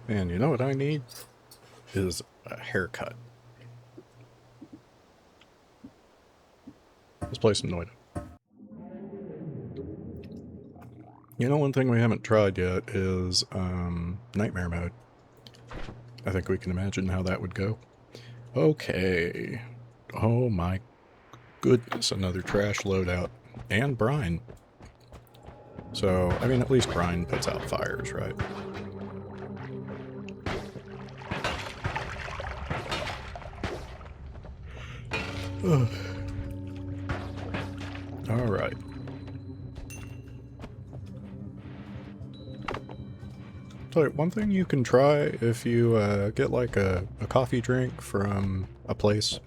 And you know what I need? Is a haircut. Let's play some Noita. You know, one thing we haven't tried yet is nightmare mode. I think we can imagine how that would go. Okay. Oh my goodness, another trash loadout. And brine. So, I mean, at least brine puts out fires, right? Alright. So one thing you can try if you get like a coffee drink from a place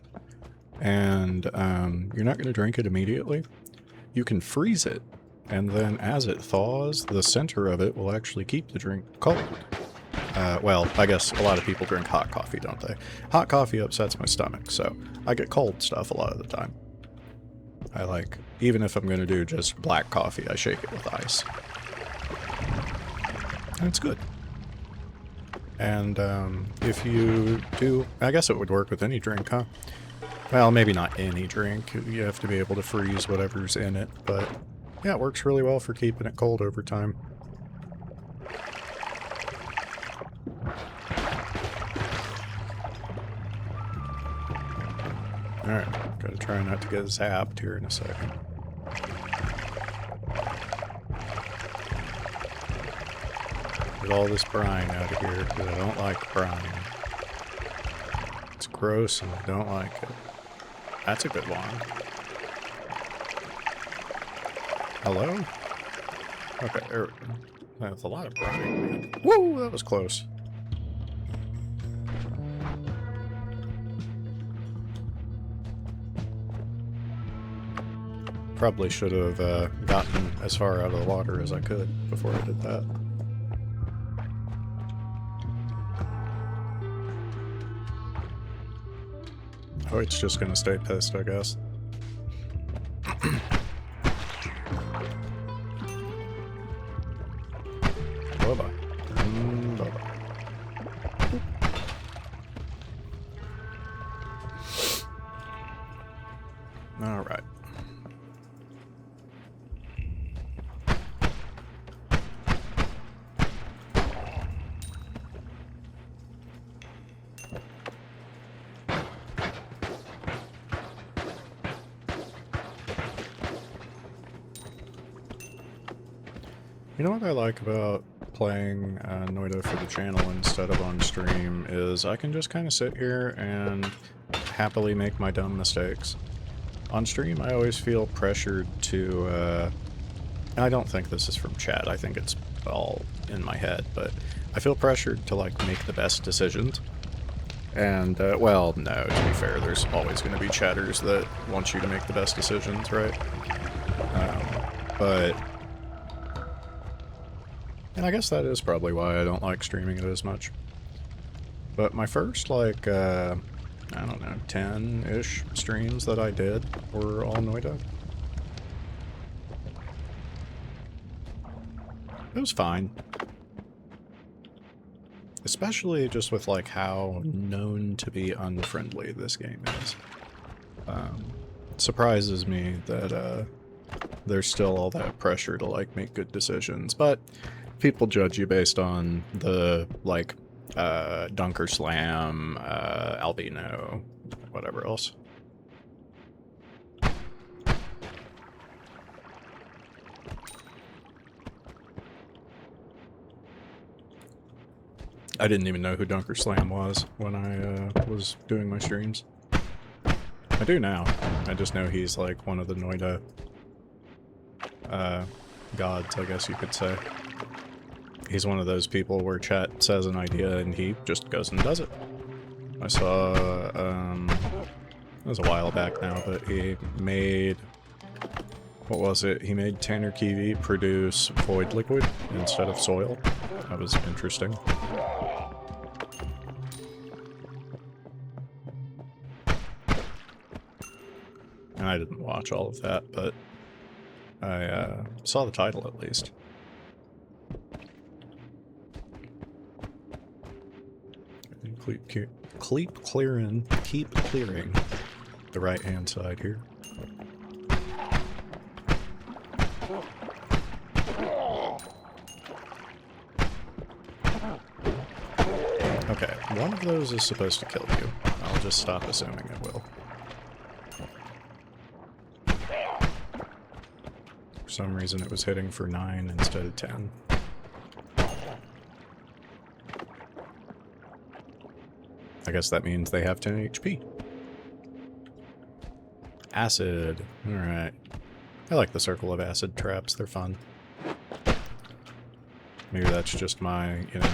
and you're not going to drink it immediately, you can freeze it, and then as it thaws, the center of it will actually keep the drink cold. Well, I guess a lot of people drink hot coffee, don't they? Hot coffee upsets my stomach, so I get cold stuff a lot of the time. I like, even if I'm going to do just black coffee, I shake it with ice. And it's good. And if you do, I guess it would work with any drink, huh? Well, maybe not any drink. You have to be able to freeze whatever's in it, but yeah, it works really well for keeping it cold over time. Alright, gotta try not to get zapped here in a second. Get all this brine out of here, because I don't like brine. It's gross and I don't like it. That's a good one. Hello? Okay, there we go. That's a lot of brine, man. Woo, that was close. Probably should have gotten as far out of the water as I could before I did that. Oh, it's just gonna stay pissed, I guess. Bye-bye. Bye-bye. Alright. You know what I like about playing Noita for the channel instead of on stream is I can just kind of sit here and happily make my dumb mistakes. On stream, I always feel pressured to, I don't think this is from chat, I think it's all in my head, but I feel pressured to, like, make the best decisions. And, well, no, to be fair, there's always going to be chatters that want you to make the best decisions, right? But... And I guess that is probably why I don't like streaming it as much. But my first, like, I don't know, 10-ish streams that I did were all Noita. It was fine. Especially just with, like, how known to be unfriendly this game is. It surprises me that, there's still all that pressure to, like, make good decisions, but people judge you based on the, like, Dunker Slam, Albino, whatever else. I didn't even know who Dunker Slam was when I was doing my streams. I do now. I just know he's like one of the Noita gods, I guess you could say. He's one of those people where chat says an idea and he just goes and does it. I saw, it was a while back now, but he made, what was it? He made Tanner Kiwi produce void liquid instead of soil. That was interesting. And I didn't watch all of that, but I saw the title at least. keep clearing the right-hand side here. Okay, one of those is supposed to kill you. I'll just stop assuming it will. For some reason it was hitting for 9 instead of 10. I guess that means they have 10 HP. Acid. Alright. I like the circle of acid traps, they're fun. Maybe that's just my, you know,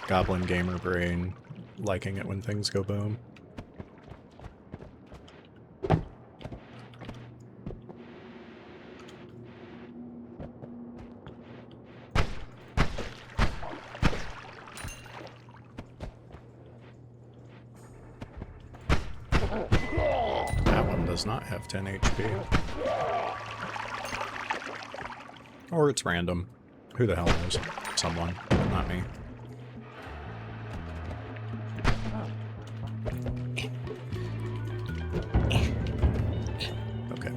goblin gamer brain liking it when things go boom. That one does not have 10 HP. Or it's random. Who the hell knows? Someone, but not me. Okay.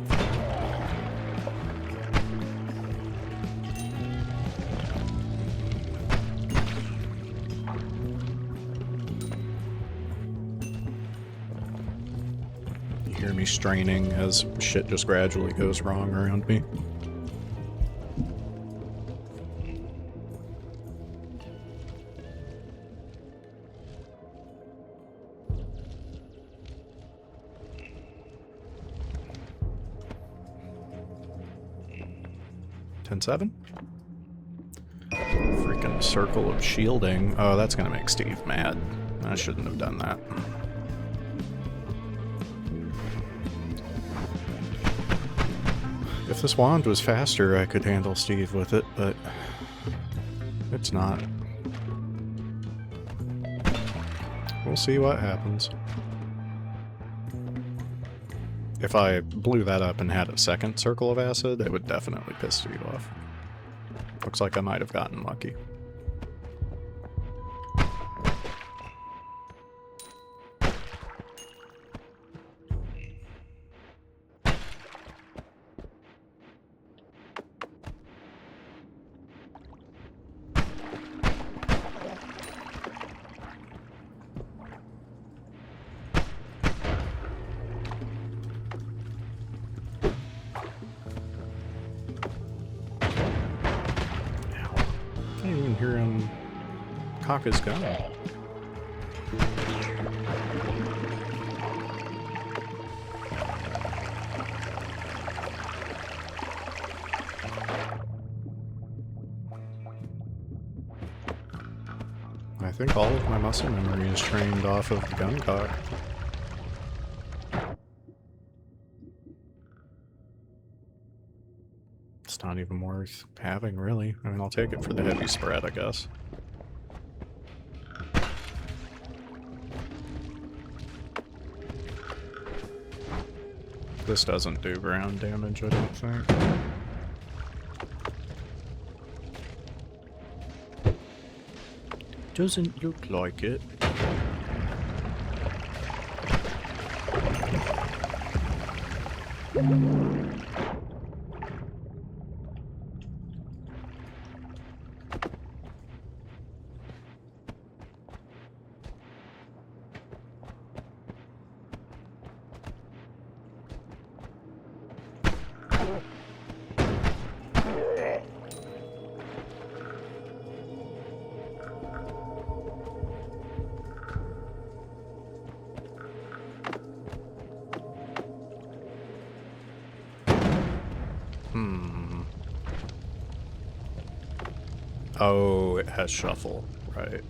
You hear me straining as shit just gradually goes wrong around me. Seven. Freaking circle of shielding. Oh, that's gonna make Steve mad. I shouldn't have done that. If this wand was faster, I could handle Steve with it, but it's not. We'll see what happens. If I blew that up and had a second circle of acid, it would definitely piss Steve off. Looks like I might have gotten lucky. I didn't even hear him cock his gun. I think all of my muscle memory is trained off of the gun cock. It's not even worth having, really. I mean, I'll take it for the heavy spread, I guess. This doesn't do ground damage, I don't think. Doesn't look like it. Oh, it has shuffle, right.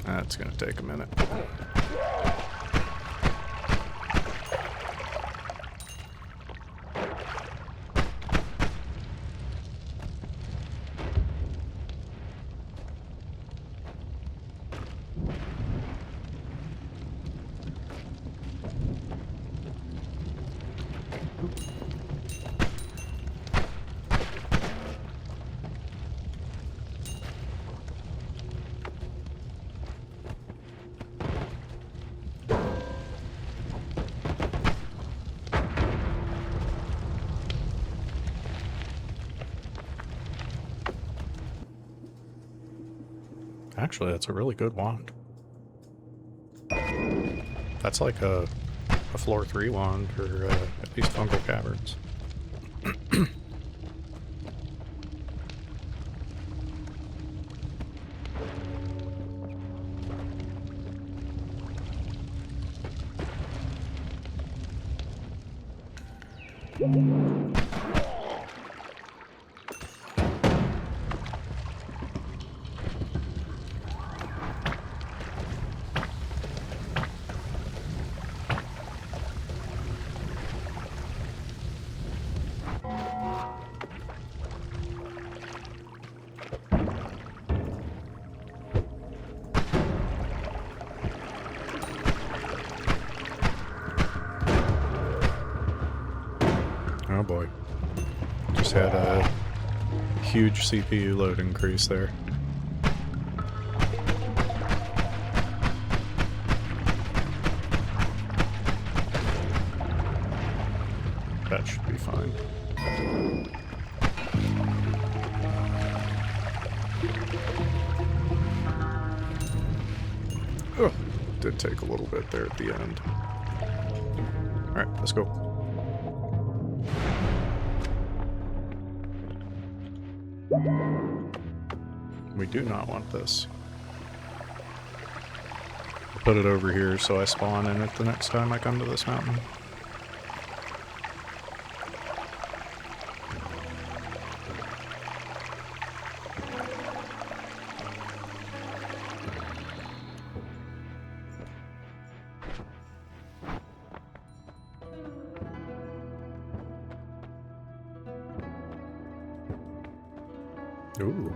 That's gonna take a minute. Actually, that's a really good wand. That's like a floor 3 wand, or at least fungal caverns. Oh boy. Just had a huge CPU load increase there. That should be fine. Oh, did take a little bit there at the end. Alright, let's go. We do not want this. I'll put it over here so I spawn in it the next time I come to this mountain. Ooh.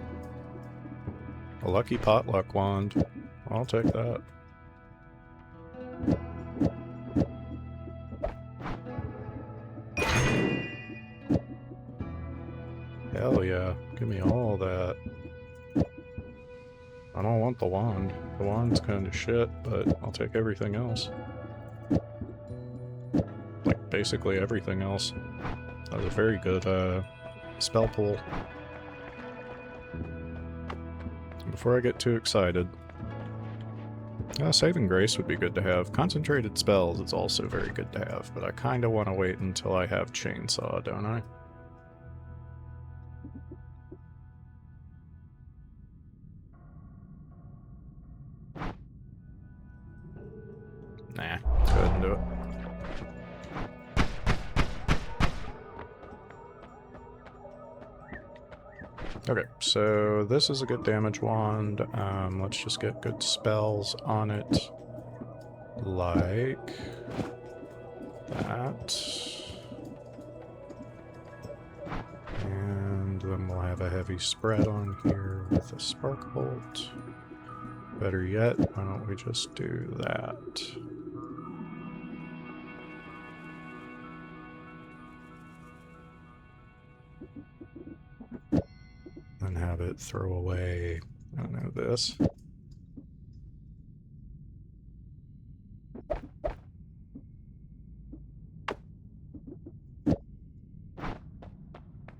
A lucky potluck wand. I'll take that. Hell yeah. Give me all that. I don't want the wand. The wand's kind of shit, but I'll take everything else. Like, basically everything else. That was a very good, spell pull. Before I get too excited, Saving Grace would be good to have. Concentrated Spells is also very good to have, but I kind of want to wait until I have Chainsaw, don't I? Nah, let's go ahead and do it. Okay, so this is a good damage wand. Let's just get good spells on it. Like that. And then we'll have a heavy spread on here with a Spark Bolt. Better yet, why don't we just do that? And have it throw away, I don't know, this.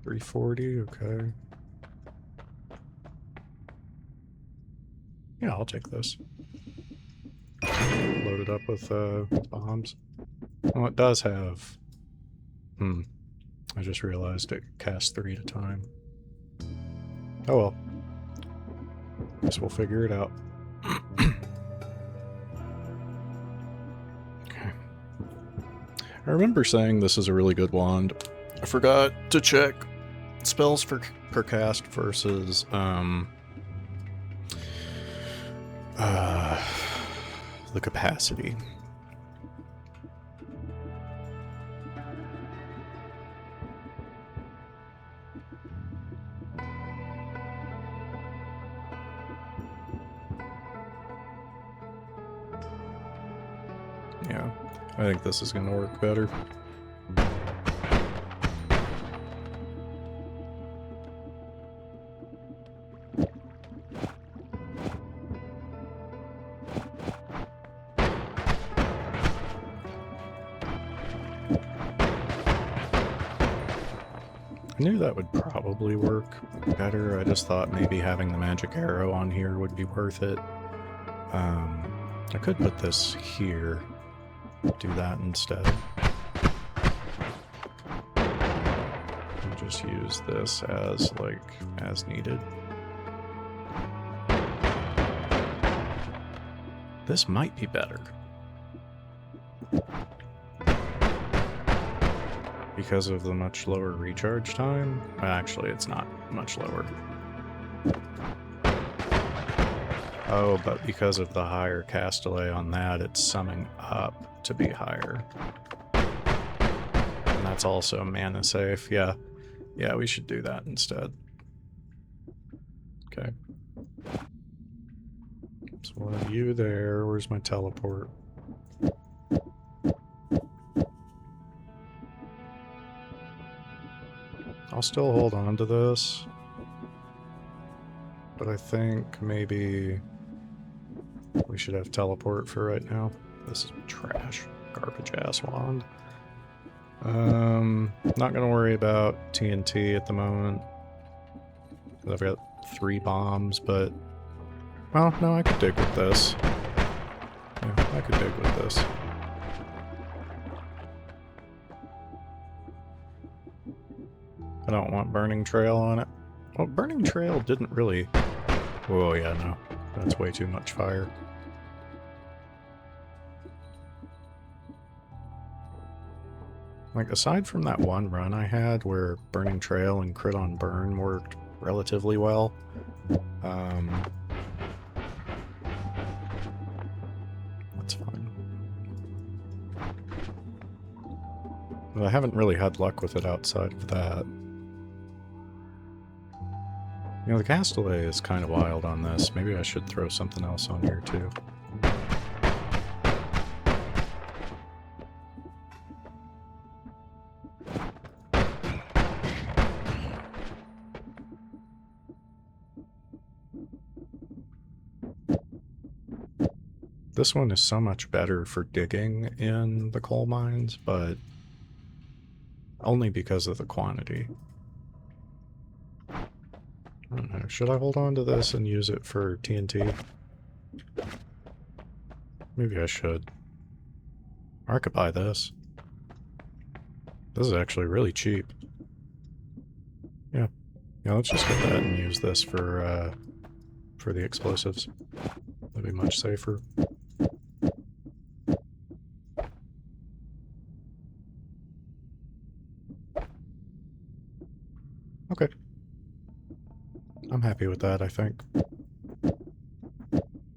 $340, okay. Yeah, I'll take this. Load it up with bombs. Oh, it does have... I just realized it casts 3 at a time. Oh well. Guess we'll figure it out. Okay. I remember saying this is a really good wand. I forgot to check spells per cast versus the capacity. Yeah, I think this is going to work better. knew that would probably work better. I just thought maybe having the magic arrow on here would be worth it. I could put this here. Do that instead. And just use this as, like, as needed. This might be better. Because of the much lower recharge time? Actually, it's not much lower. Oh, but because of the higher cast delay on that, it's summing up to be higher. And that's also mana safe. Yeah, we should do that instead. Okay. So we'll have you there. Where's my teleport? I'll still hold on to this. But I think maybe we should have teleport for right now. This is trash. Garbage ass wand. Not gonna worry about TNT at the moment. I've got 3 bombs, but... Well, no, I could dig with this. Yeah, I could dig with this. I don't want Burning Trail on it. Well, Burning Trail didn't really... Whoa, yeah, no. That's way too much fire. Like, aside from that one run I had where Burning Trail and Crit on Burn worked relatively well, that's fine. But I haven't really had luck with it outside of that. You know, the cast delay is kind of wild on this. Maybe I should throw something else on here, too. This one is so much better for digging in the coal mines, but only because of the quantity. I don't know. Should I hold on to this and use it for TNT? Maybe I should. Or I could buy this. This is actually really cheap. Yeah. Yeah, let's just get that and use this for the explosives. That'd be much safer. Okay. I'm happy with that, I think.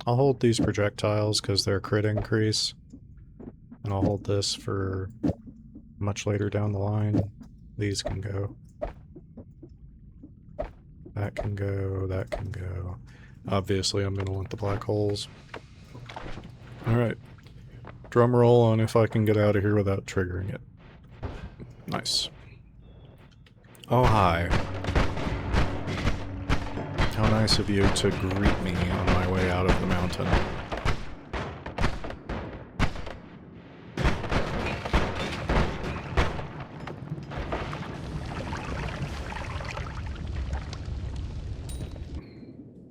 I'll hold these projectiles because they're crit increase. And I'll hold this for much later down the line. These can go. That can go, that can go. Obviously, I'm going to want the black holes. Alright. Drum roll on if I can get out of here without triggering it. Nice. Oh, hi. How nice of you to greet me on my way out of the mountain.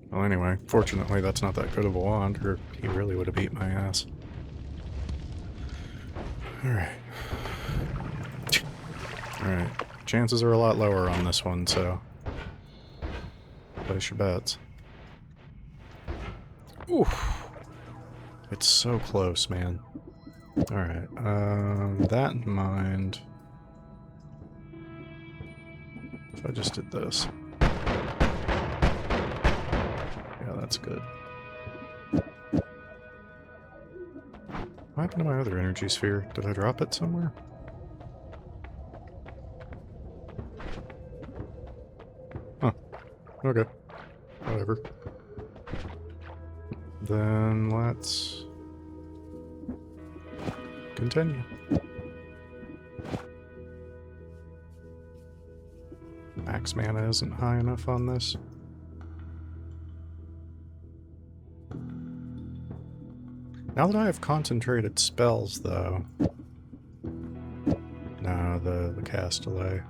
Well, anyway, fortunately that's not that good of a wand, or he really would have beat my ass. Alright. Alright. Chances are a lot lower on this one, so... place your bets. Oof. It's so close, man. Alright, that in mind... if I just did this... yeah, that's good. What happened to my other energy sphere? Did I drop it somewhere? Huh. Okay. Whatever. Then let's continue. Max mana isn't high enough on this. Now that I have concentrated spells, though... no, the cast delay.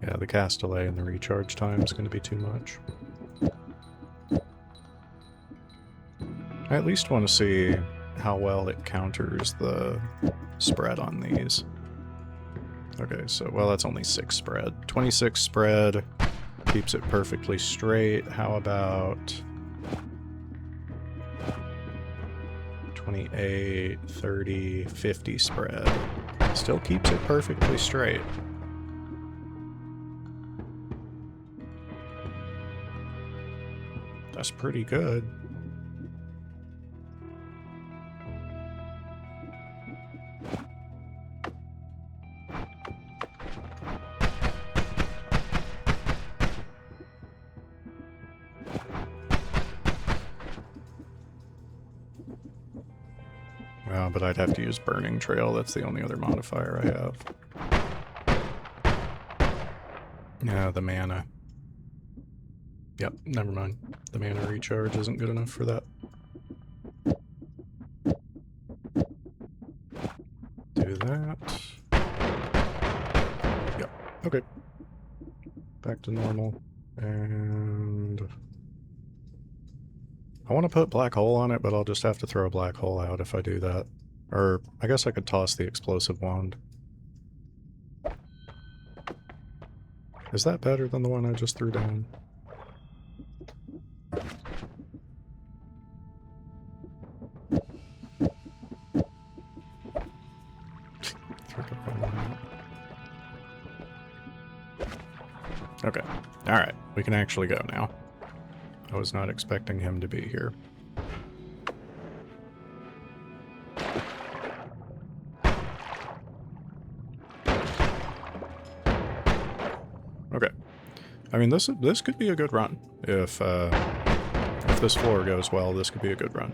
Yeah, the cast delay and the recharge time is going to be too much. I at least want to see how well it counters the spread on these. Okay, so, well, that's only 6 spread. 26 spread keeps it perfectly straight. How about 28, 30, 50 spread? Still keeps it perfectly straight. That's pretty good. Well, but I'd have to use Burning Trail. That's the only other modifier I have. Yeah, the mana. Yep, never mind. The mana recharge isn't good enough for that. Do that. Yep, okay. Back to normal. And I want to put Black Hole on it, but I'll just have to throw a Black Hole out if I do that. Or I guess I could toss the Explosive Wand. Is that better than the one I just threw down? Okay. Alright. We can actually go now. I was not expecting him to be here. Okay. I mean, this could be a good run. If this floor goes well, this could be a good run.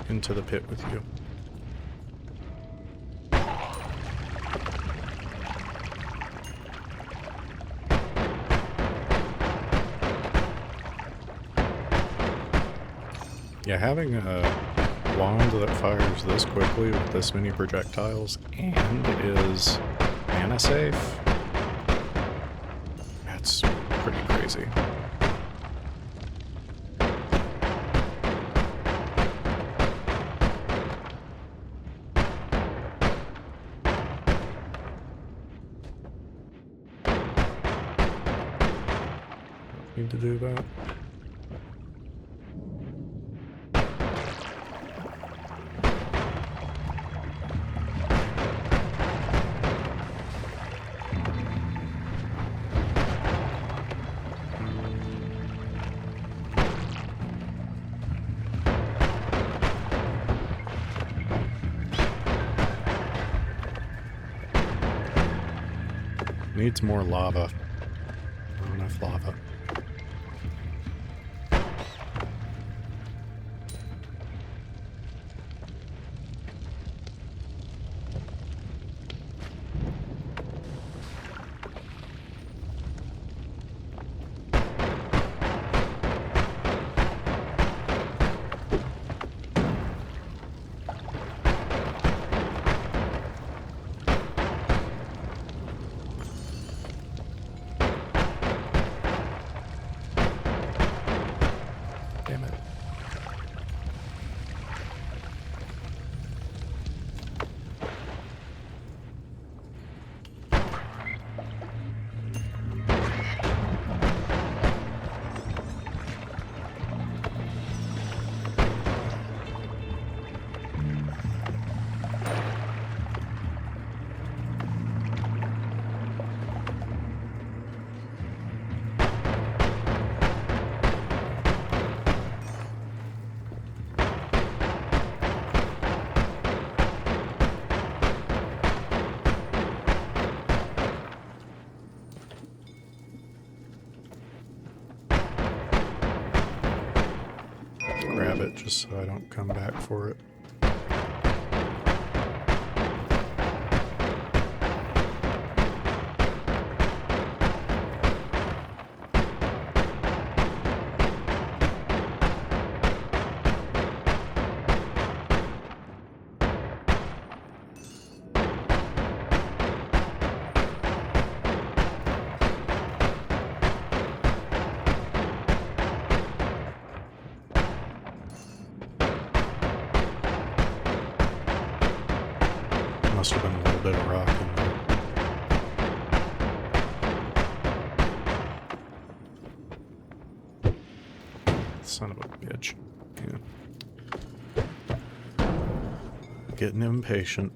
Into the pit with you. Yeah, having a wand that fires this quickly with this many projectiles and is mana safe, that's pretty crazy. Need to do that. Needs more lava. Not enough lava. grab it just so I don't come back for it. Must have been a little bit of rock in there. Son of a bitch. Yeah. Getting impatient.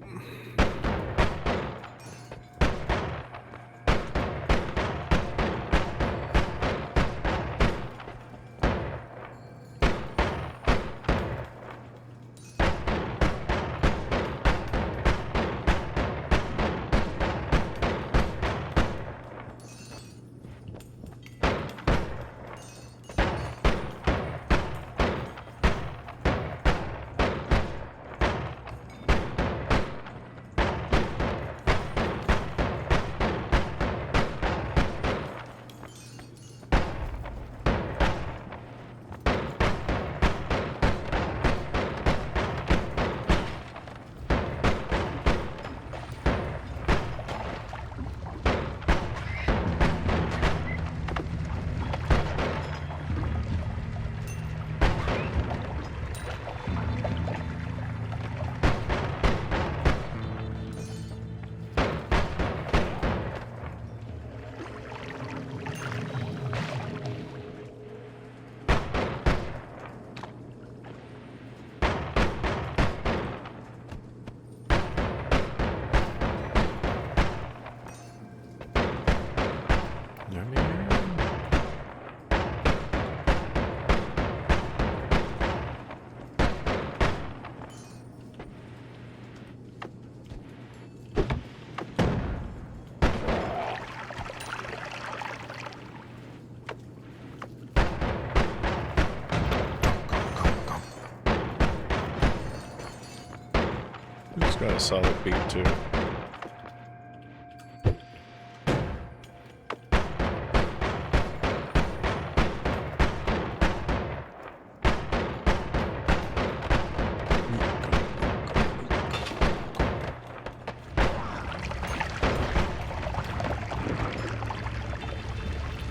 It's got a solid beat to it.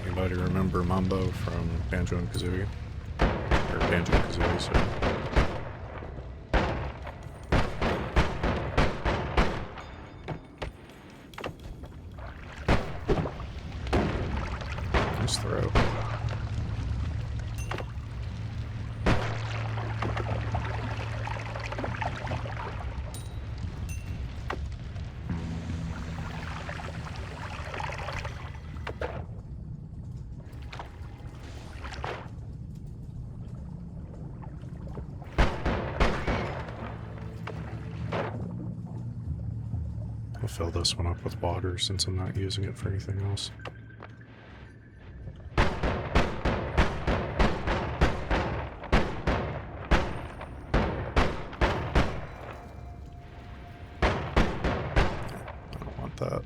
Anybody remember Mambo from Banjo and Kazooie? Or Banjo and Kazooie, sorry. Nice throw. I'll fill this one up with water since I'm not using it for anything else. I don't want that.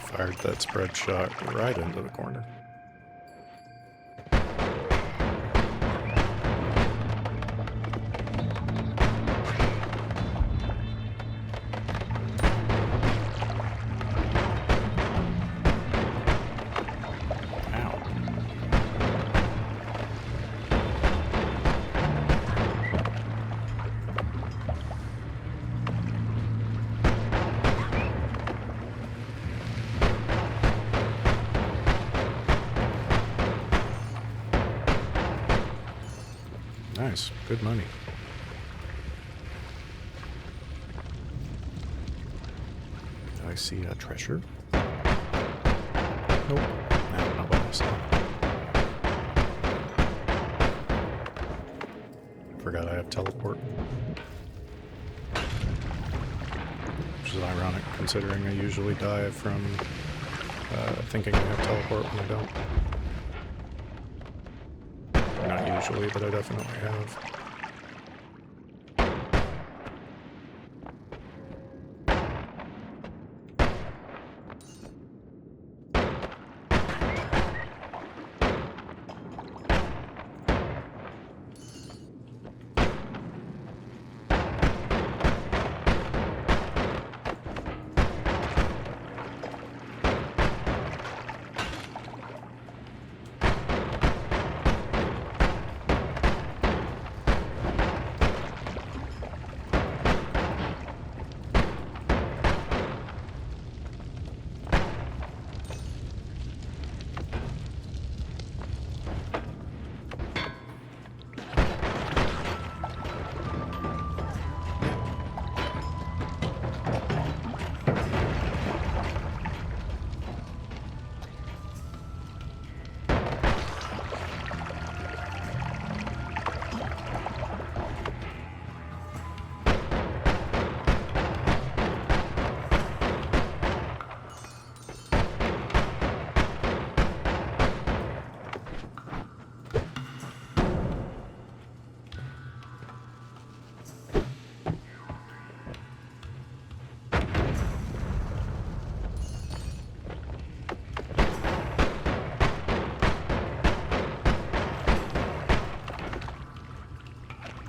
Fired that spread shot right into the corner. Nice, good money. I see a treasure. Nope. I don't know what I saw. Forgot I have teleport. Which is ironic considering I usually die from thinking I have teleport when I don't. Not usually, but I definitely have.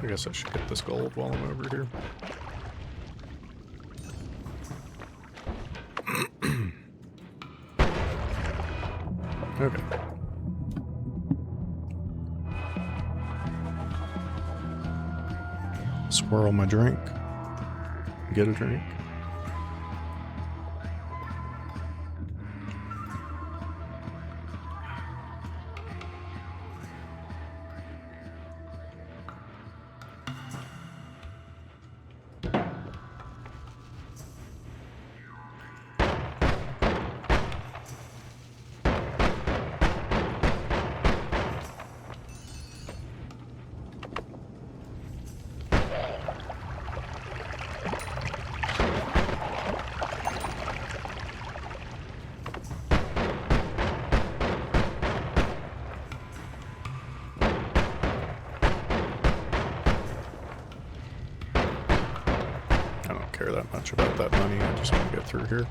I guess I should get this gold while I'm over here. Okay. Swirl my drink. Get a drink. I don't care that much about that money, I just want to get through here.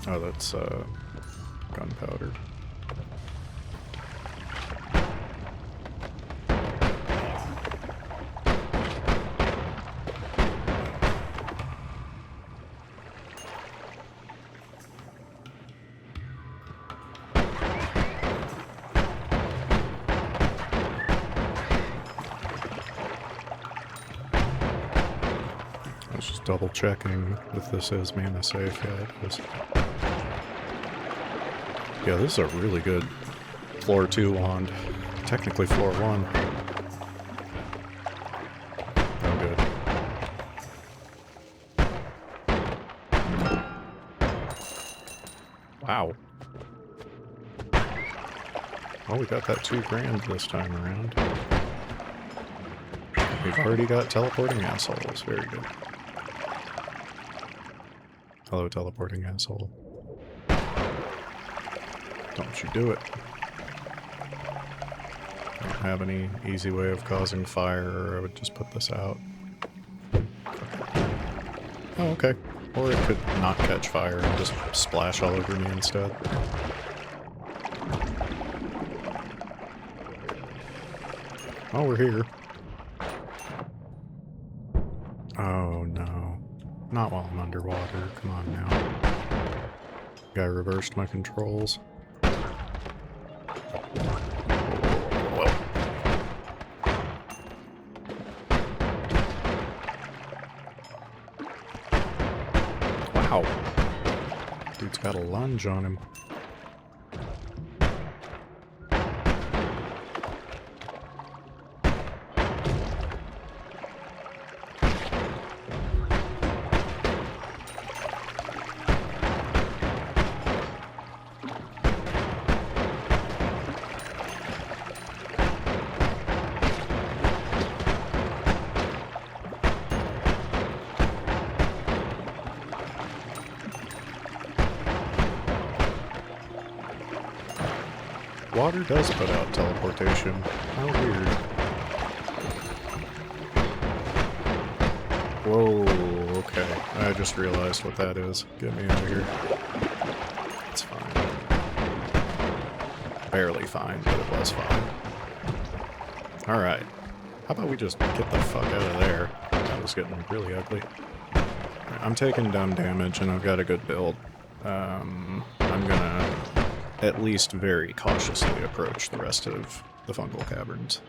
Oh, that's gunpowder. I was just double checking if this is mana safe. Yeah, it is. Yeah, this is a really good floor 2 wand. Technically floor 1. Oh, good. Wow. Well, we got that 2 grand this time around. We've already got teleporting assholes. Very good. Hello, teleporting asshole. Don't you do it. I don't have any easy way of causing fire, or I would just put this out. Oh, okay. Or it could not catch fire and just splash all over me instead. Oh, we're here. Oh, no. Not while I'm underwater. Come on now. I reversed my controls. Whoa. Ow. Dude's got a lunge on him. Water does put out teleportation. How weird. Whoa, okay. I just realized what that is. Get me out of here. It's fine. Barely fine, but it was fine. Alright. How about we just get the fuck out of there? That was getting really ugly. Right, I'm taking dumb damage and I've got a good build. I'm gonna at least very cautiously approach the rest of the fungal caverns.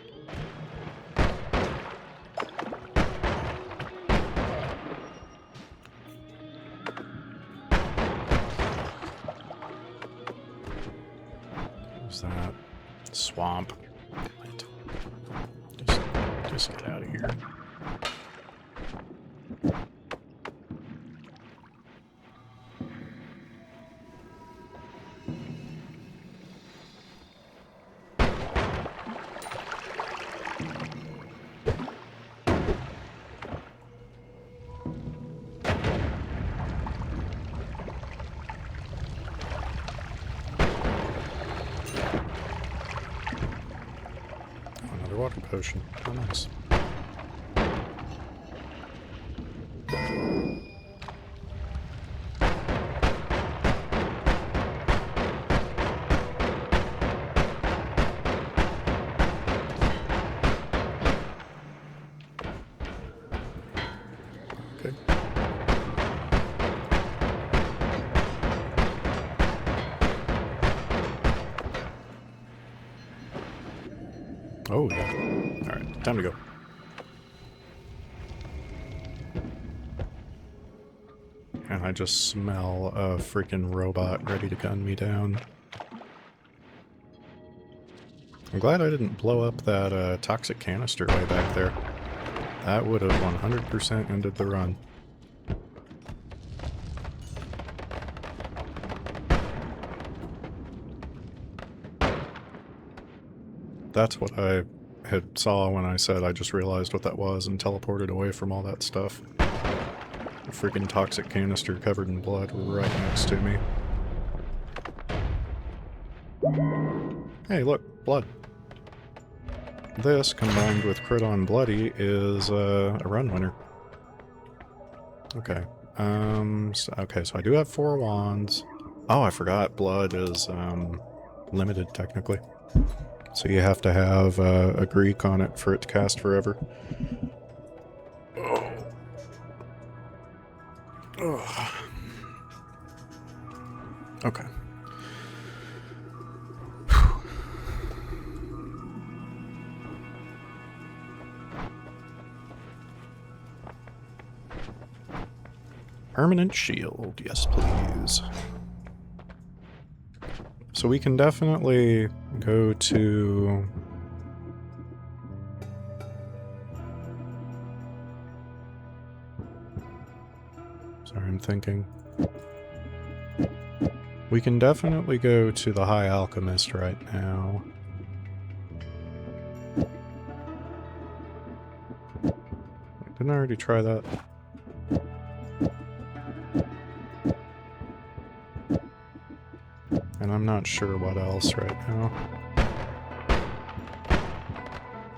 What's that? Swamp. Just get out of here. Water potion. Oh, nice. Okay. Oh, yeah. Alright, time to go. And I just smell a freaking robot ready to gun me down. I'm glad I didn't blow up that toxic canister way back there. That would have 100% ended the run. That's what I had saw when I said I just realized what that was and teleported away from all that stuff. A freaking toxic canister covered in blood right next to me. Hey, look, blood. This, combined with crit on bloody, is a run winner. Okay. So I do have 4 wands. Oh, I forgot blood is limited technically. So you have to have a Greek on it for it to cast forever. Oh. Ugh. Okay. Permanent shield, yes please. So we can definitely go to... Sorry, I'm thinking. We can definitely go to the High Alchemist right now. Didn't I already try that? And I'm not sure what else right now.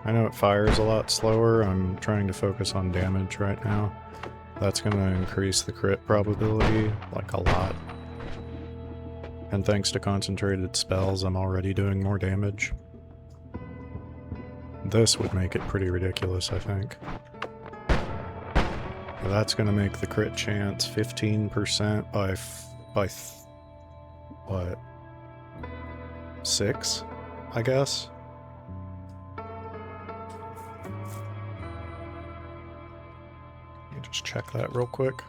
I know it fires a lot slower. I'm trying to focus on damage right now. That's going to increase the crit probability, like a lot. And thanks to concentrated spells, I'm already doing more damage. This would make it pretty ridiculous, I think. That's going to make the crit chance 15% by what? 6, I guess? Let me just check that real quick.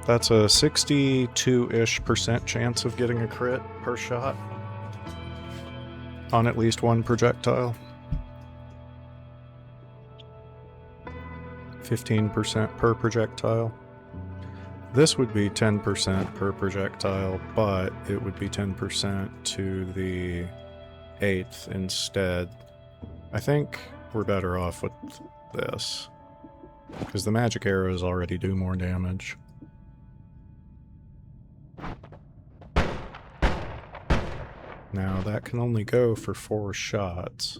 That's a 62-ish% chance of getting a crit per shot on at least one projectile. 15% per projectile. This would be 10% per projectile, but it would be 10% to the 8th instead. I think we're better off with this, because the magic arrows already do more damage. Now that can only go for 4 shots.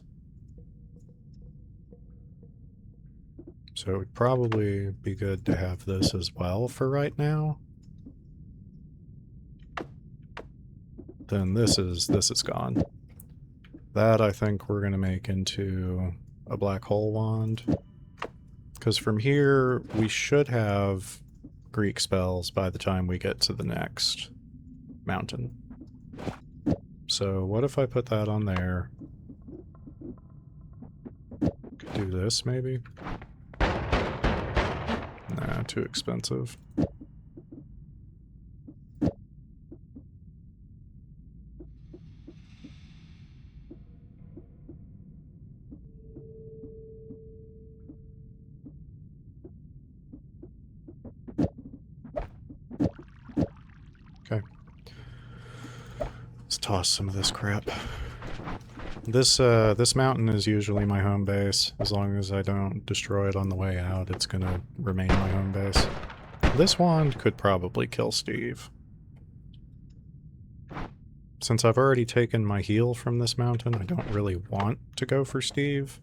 So it would probably be good to have this as well for right now. Then this is gone. That I think we're gonna make into a black hole wand. Because from here we should have Greek spells by the time we get to the next mountain. So what if I put that on there? Could do this maybe? Nah, too expensive. Okay. Let's toss some of this crap. This mountain is usually my home base. As long as I don't destroy it on the way out, it's gonna remain my home base. This wand could probably kill Steve. Since I've already taken my heal from this mountain, I don't really want to go for Steve.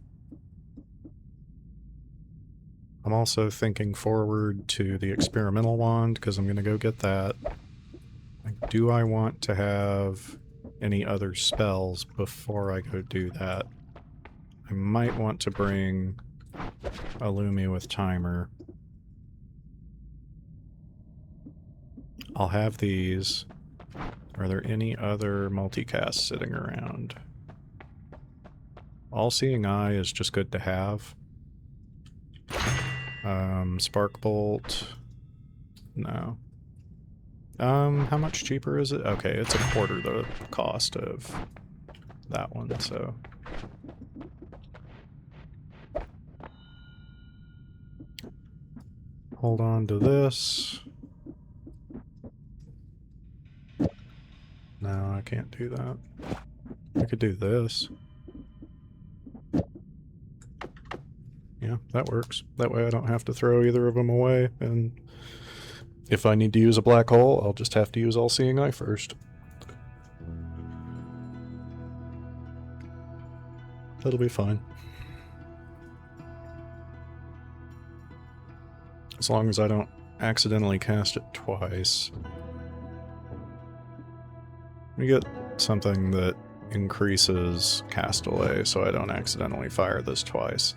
I'm also thinking forward to the experimental wand, because I'm gonna go get that. Like, do I want to have any other spells before I go do that? I might want to bring a Lumi with timer. I'll have these. Are there any other multicasts sitting around? All-Seeing Eye is just good to have. Spark Bolt. No. How much cheaper is it? Okay, it's a quarter the cost of that one, so. Hold on to this. No, I can't do that. I could do this. Yeah, that works. That way I don't have to throw either of them away, and if I need to use a black hole, I'll just have to use All-Seeing Eye first. That'll be fine. As long as I don't accidentally cast it twice. We get something that increases cast delay, so I don't accidentally fire this twice.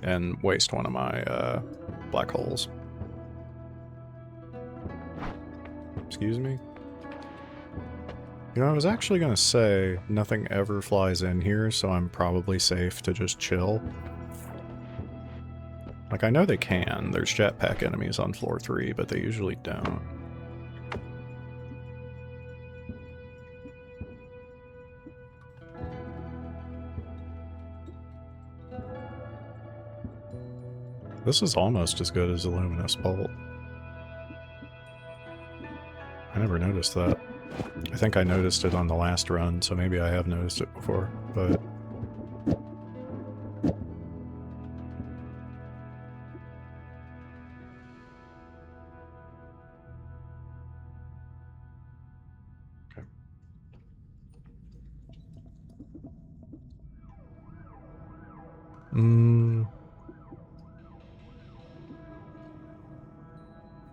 And waste one of my black holes. Excuse me? You know, I was actually gonna say nothing ever flies in here, so I'm probably safe to just chill. Like, I know they can. There's jetpack enemies on floor 3, but they usually don't. This is almost as good as a Luminous Bolt. I never noticed that. I think I noticed it on the last run, so maybe I have noticed it before, but... Okay.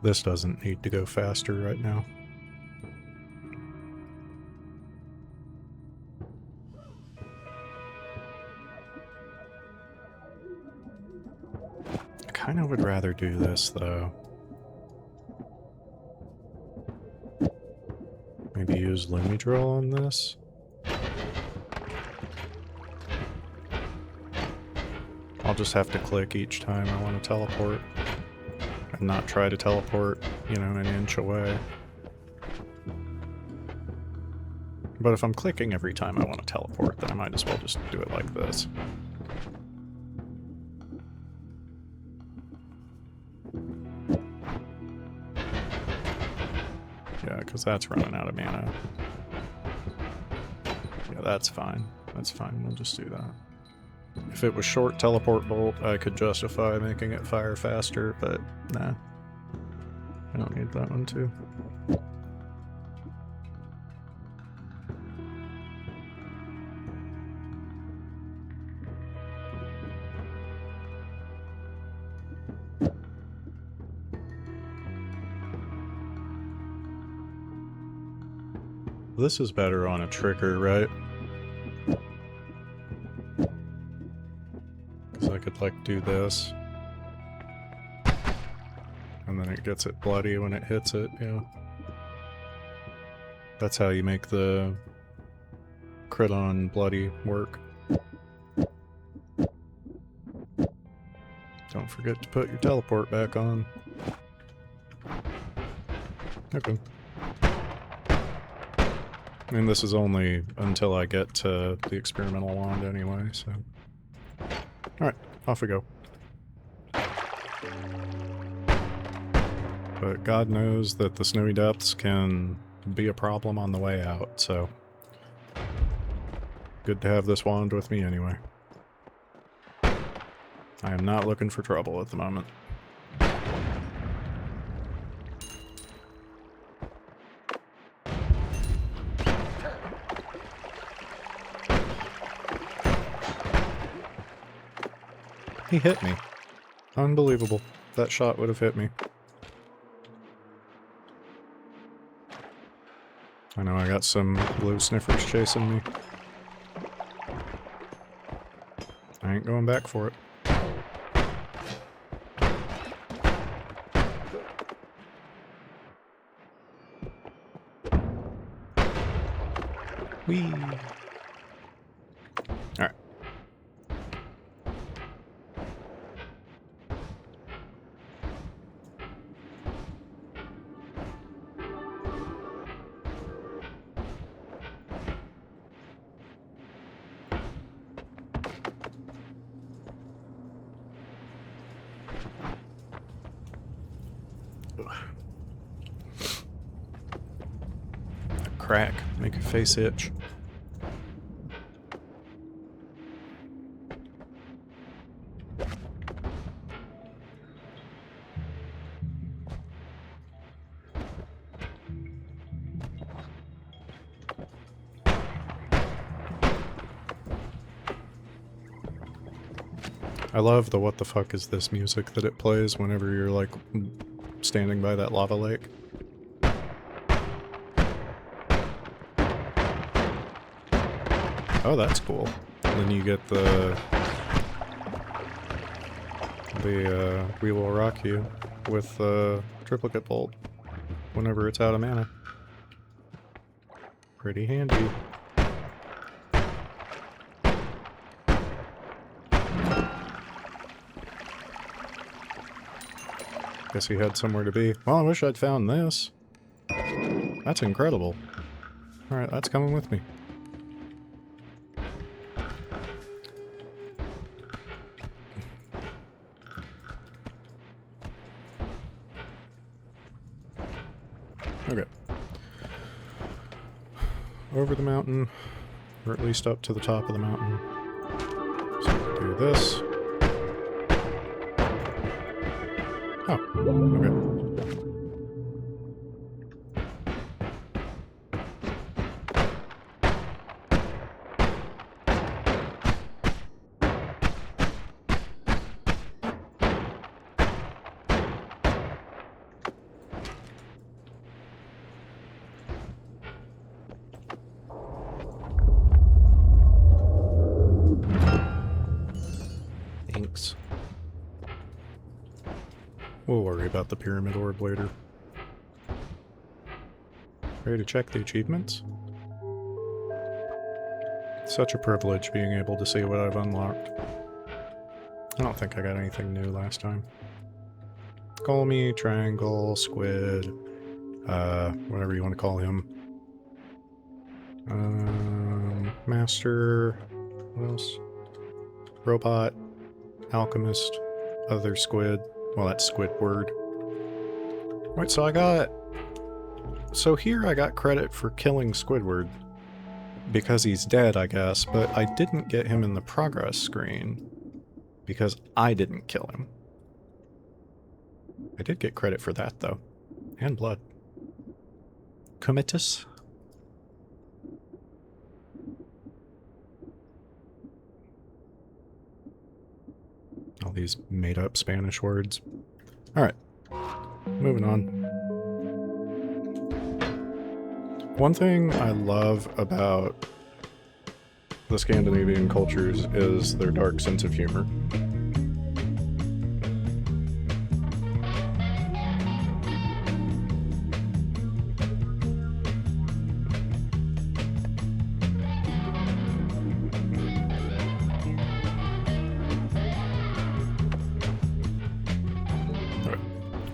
This doesn't need to go faster right now. I kind of would rather do this, though. Maybe use Lumidrill on this? I'll just have to click each time I want to teleport. not try to teleport, you know, an inch away. But if I'm clicking every time I want to teleport, then I might as well just do it like this. Yeah, because that's running out of mana. Yeah, that's fine. That's fine, we'll just do that. If it was short teleport bolt, I could justify making it fire faster, but nah. I don't need that one too. This is better on a trigger, right? Because I could, like, do this. And then it gets it bloody when it hits it, yeah. That's how you make the crit on bloody work. Don't forget to put your teleport back on. Okay. I mean, this is only until I get to the experimental wand anyway, so... Alright, off we go. But God knows that the snowy depths can be a problem on the way out, so... Good to have this wand with me anyway. I am not looking for trouble at the moment. He hit me. Unbelievable. That shot would have hit me. I know I got some blue sniffers chasing me. I ain't going back for it. Whee! Alright. Crack, make your face itch. I love the what the fuck is this music that it plays whenever you're like standing by that lava lake. Oh, that's cool. And then you get the We Will Rock You with Triplicate Bolt whenever it's out of mana. Pretty handy. Guess he had somewhere to be. Well, I wish I'd found this. That's incredible. Alright, that's coming with me. Okay. Over the mountain, or at least up to the top of the mountain. So do this. Oh, okay. Thanks. We'll worry about the pyramid orb later. Ready to check the achievements? Such a privilege being able to see what I've unlocked. I don't think I got anything new last time. Call me triangle, squid, whatever you want to call him. Master, what else? Robot, alchemist, other squid. Well, that's Squidward. Wait, so here I got credit for killing Squidward. Because he's dead, I guess, but I didn't get him in the progress screen. Because I didn't kill him. I did get credit for that, though. And blood. Comitus? All these made-up Spanish words. Alright. Moving on. One thing I love about the Scandinavian cultures is their dark sense of humor.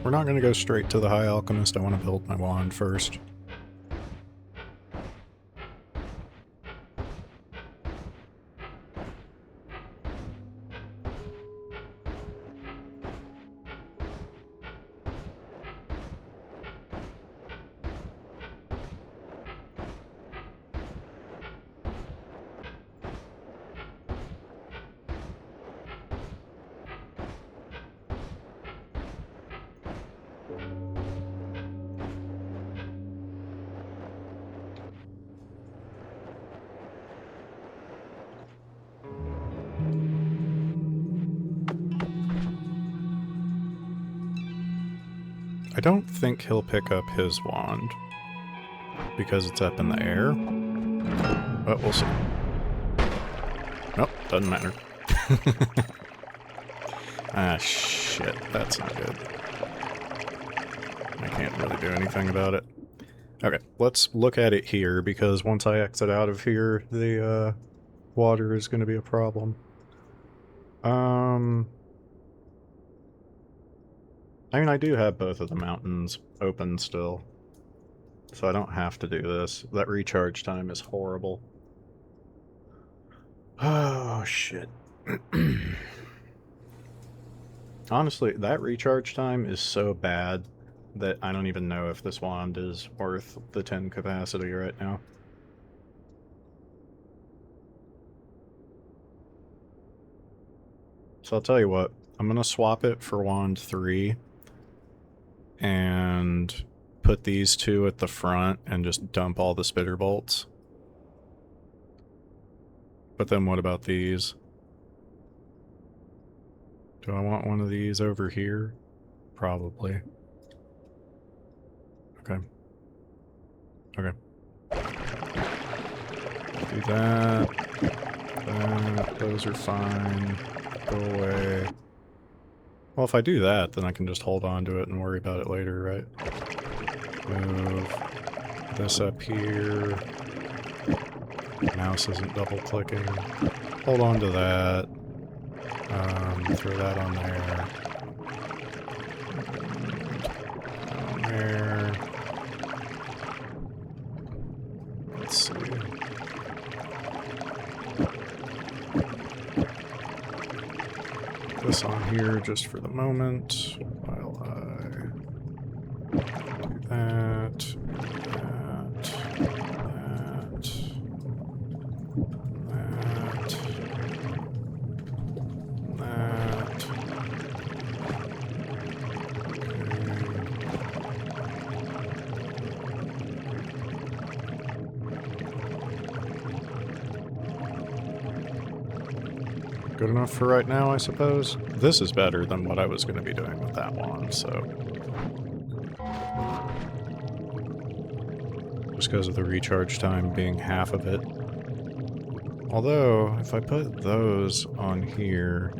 We're not going to go straight to the High Alchemist. I want to build my wand first. I don't think he'll pick up his wand because it's up in the air, but we'll see. Nope, doesn't matter. Ah, shit, that's not good. I can't really do anything about it. Okay, let's look at it here, because once I exit out of here, the water is going to be a problem. I mean, I do have both of the mountains open still, so I don't have to do this. That recharge time is horrible. Oh, shit. Honestly, that recharge time is so bad that I don't even know if this wand is worth the 10 capacity right now. So I'll tell you what, I'm going to swap it for wand 3 and put these two at the front and just dump all the spitter bolts. But then what about these? Do I want one of these over here? Probably. Okay. Okay. Do that. That. Those are fine. Go away. Well, if I do that, then I can just hold on to it and worry about it later, right? Move this up here. Mouse isn't double clicking. Hold on to that. Throw that on there. On there. Let's see. This on here just for the moment while I do that, that, that. Good enough for right now, I suppose. This is better than what I was going to be doing with that one, so... Just because of the recharge time being half of it. Although, if I put those on here,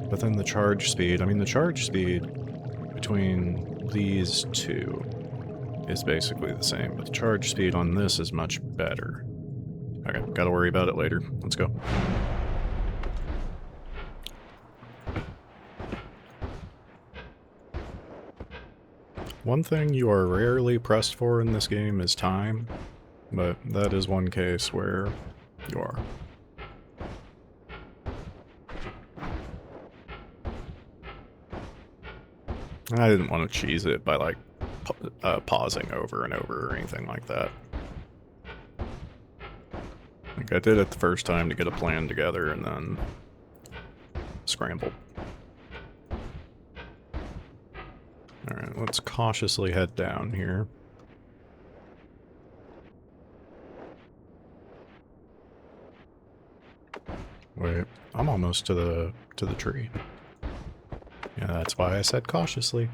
but then the charge speed... I mean, the charge speed between these two is basically the same, but the charge speed on this is much better. Okay, gotta worry about it later. Let's go. One thing you are rarely pressed for in this game is time, but that is one case where you are. I didn't want to cheese it by, like, pausing over and over or anything like that. Like, I did it the first time to get a plan together and then scrambled. Alright, let's cautiously head down here. Wait, I'm almost to the tree. Yeah, that's why I said cautiously.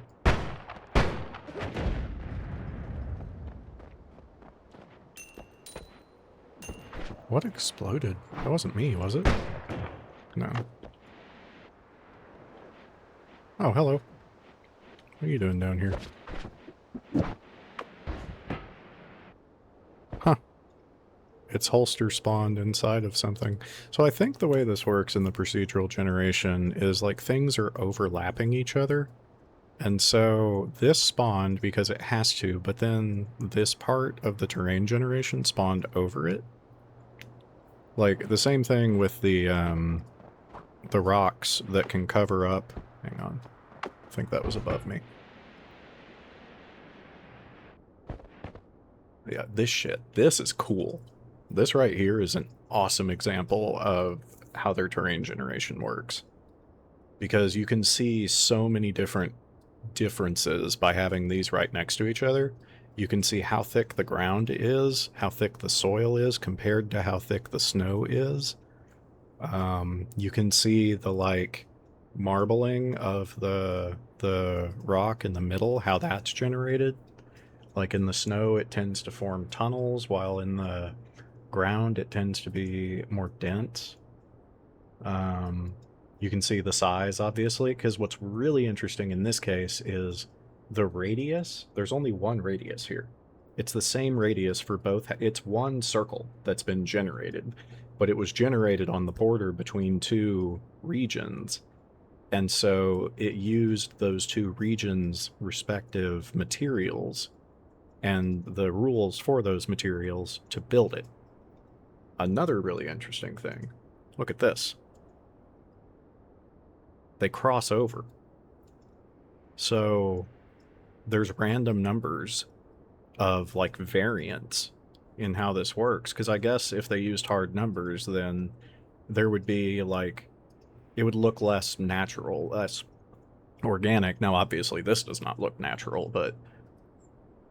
What exploded? That wasn't me, was it? No. Oh, hello. What are you doing down here? Huh. Its holster spawned inside of something. So I think the way this works in the procedural generation is like things are overlapping each other. And so this spawned because it has to, but then this part of the terrain generation spawned over it. Like the same thing with the rocks that can cover up. Hang on. I think that was above me. Yeah, this shit. This is cool. This right here is an awesome example of how their terrain generation works. Because you can see so many different differences by having these right next to each other. You can see how thick the ground is, how thick the soil is compared to how thick the snow is. You can see the, like, marbling of the rock in the middle, how that's generated. Like in the snow, it tends to form tunnels, while in the ground, it tends to be more dense. You can see the size, obviously, because what's really interesting in this case is the radius. There's only one radius here. It's the same radius for both. It's one circle that's been generated, but it was generated on the border between two regions. And so it used those two regions' respective materials and the rules for those materials to build it. Another really interesting thing. Look at this. They cross over. So there's random numbers of, like, variance in how this works. Because I guess if they used hard numbers, then there would be, like, it would look less natural, less organic. Now, obviously, this does not look natural, but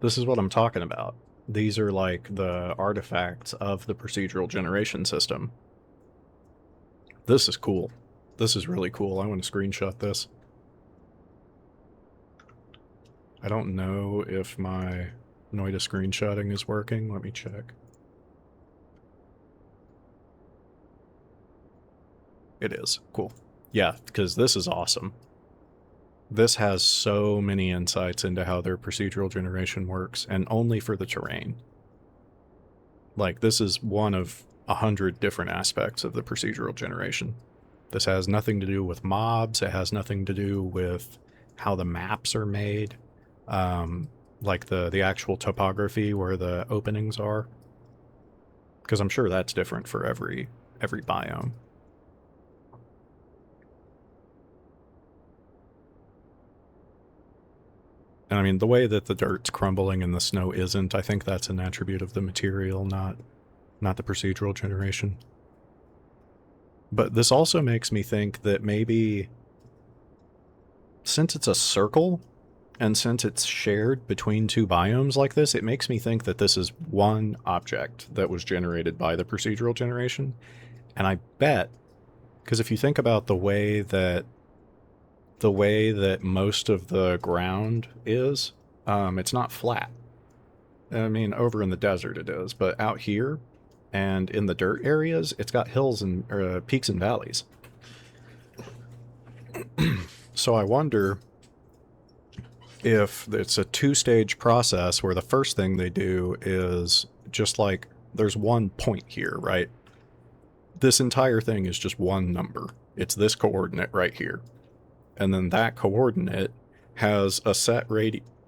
this is what I'm talking about. These are, like, the artifacts of the procedural generation system. This is cool. This is really cool. I want to screenshot this. I don't know if my Noita screenshotting is working. Let me check. It is. Cool. Yeah, because this is awesome. This has so many insights into how their procedural generation works, and only for the terrain. Like, this is one of 100 different aspects of the procedural generation. This has nothing to do with mobs. It has nothing to do with how the maps are made, like the actual topography where the openings are. Because I'm sure that's different for every biome. And I mean, the way that the dirt's crumbling and the snow isn't, I think that's an attribute of the material, not the procedural generation. But this also makes me think that maybe, since it's a circle, and since it's shared between two biomes like this, it makes me think that this is one object that was generated by the procedural generation. And I bet, because if you think about the way that most of the ground is, it's not flat. I mean, over in the desert it is, but out here and in the dirt areas, it's got hills and peaks and valleys. So I wonder if it's a two-stage process where the first thing they do is just like, there's one point here, right? This entire thing is just one number. It's this coordinate right here. And then that coordinate has a set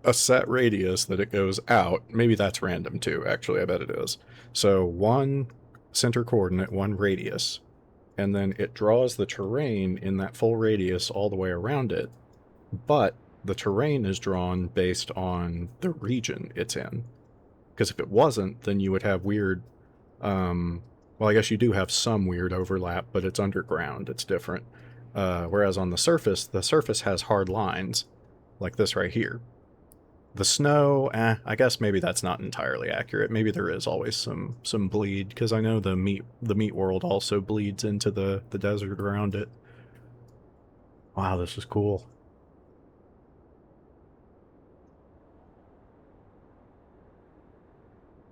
a set radius that it goes out. Maybe that's random too, actually, I bet it is. So one center coordinate, one radius, and then it draws the terrain in that full radius all the way around it, but the terrain is drawn based on the region it's in. Because if it wasn't, then you would have weird, well, I guess you do have some weird overlap, but it's underground, it's different. Whereas on the surface has hard lines, like this right here. The snow, I guess maybe that's not entirely accurate. Maybe there is always some bleed, because I know the meat world also bleeds into the desert around it. Wow, this is cool.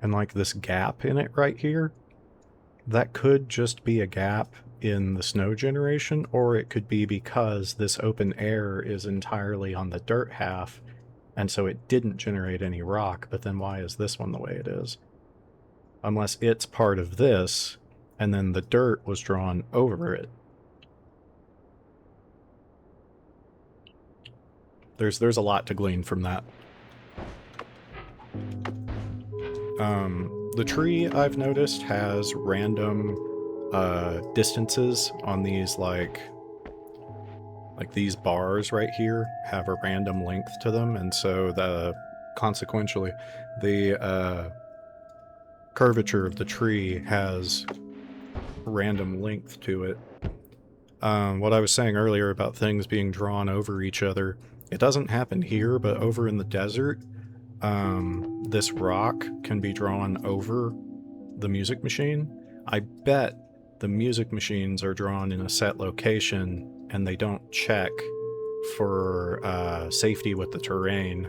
And like this gap in it right here, that could just be a gap in the snow generation, or it could be because this open air is entirely on the dirt half, and so it didn't generate any rock, but then why is this one the way it is? Unless it's part of this, and then the dirt was drawn over it. There's a lot to glean from that. The tree, I've noticed, has random distances on these, like these bars right here have a random length to them, and so consequentially the curvature of the tree has random length to it. What I was saying earlier about things being drawn over each other, it doesn't happen here, but over in the desert, this rock can be drawn over the music machine. I bet the music machines are drawn in a set location and they don't check for safety with the terrain.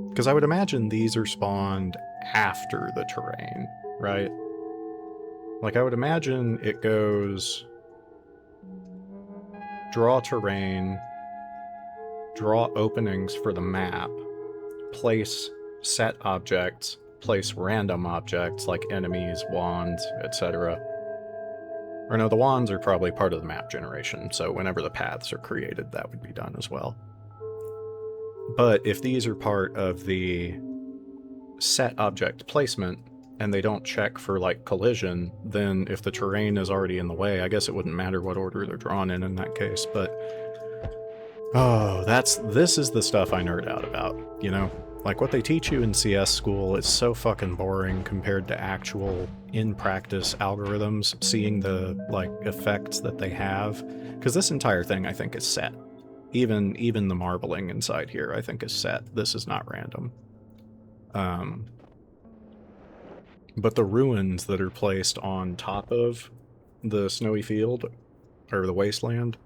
Because I would imagine these are spawned after the terrain, right? Like, I would imagine it goes draw terrain, draw openings for the map, place set objects, place random objects like enemies, wands, etc. Or no, the wands are probably part of the map generation, so whenever the paths are created, that would be done as well. But if these are part of the set object placement, and they don't check for, like, collision, then if the terrain is already in the way, I guess it wouldn't matter what order they're drawn in that case, but... Oh, this is the stuff I nerd out about, you know? Like, what they teach you in CS school is so fucking boring compared to actual, in-practice algorithms, seeing the, like, effects that they have. Because this entire thing, I think, is set. Even the marbling inside here, I think, is set. This is not random. But the ruins that are placed on top of the snowy field, or the wasteland,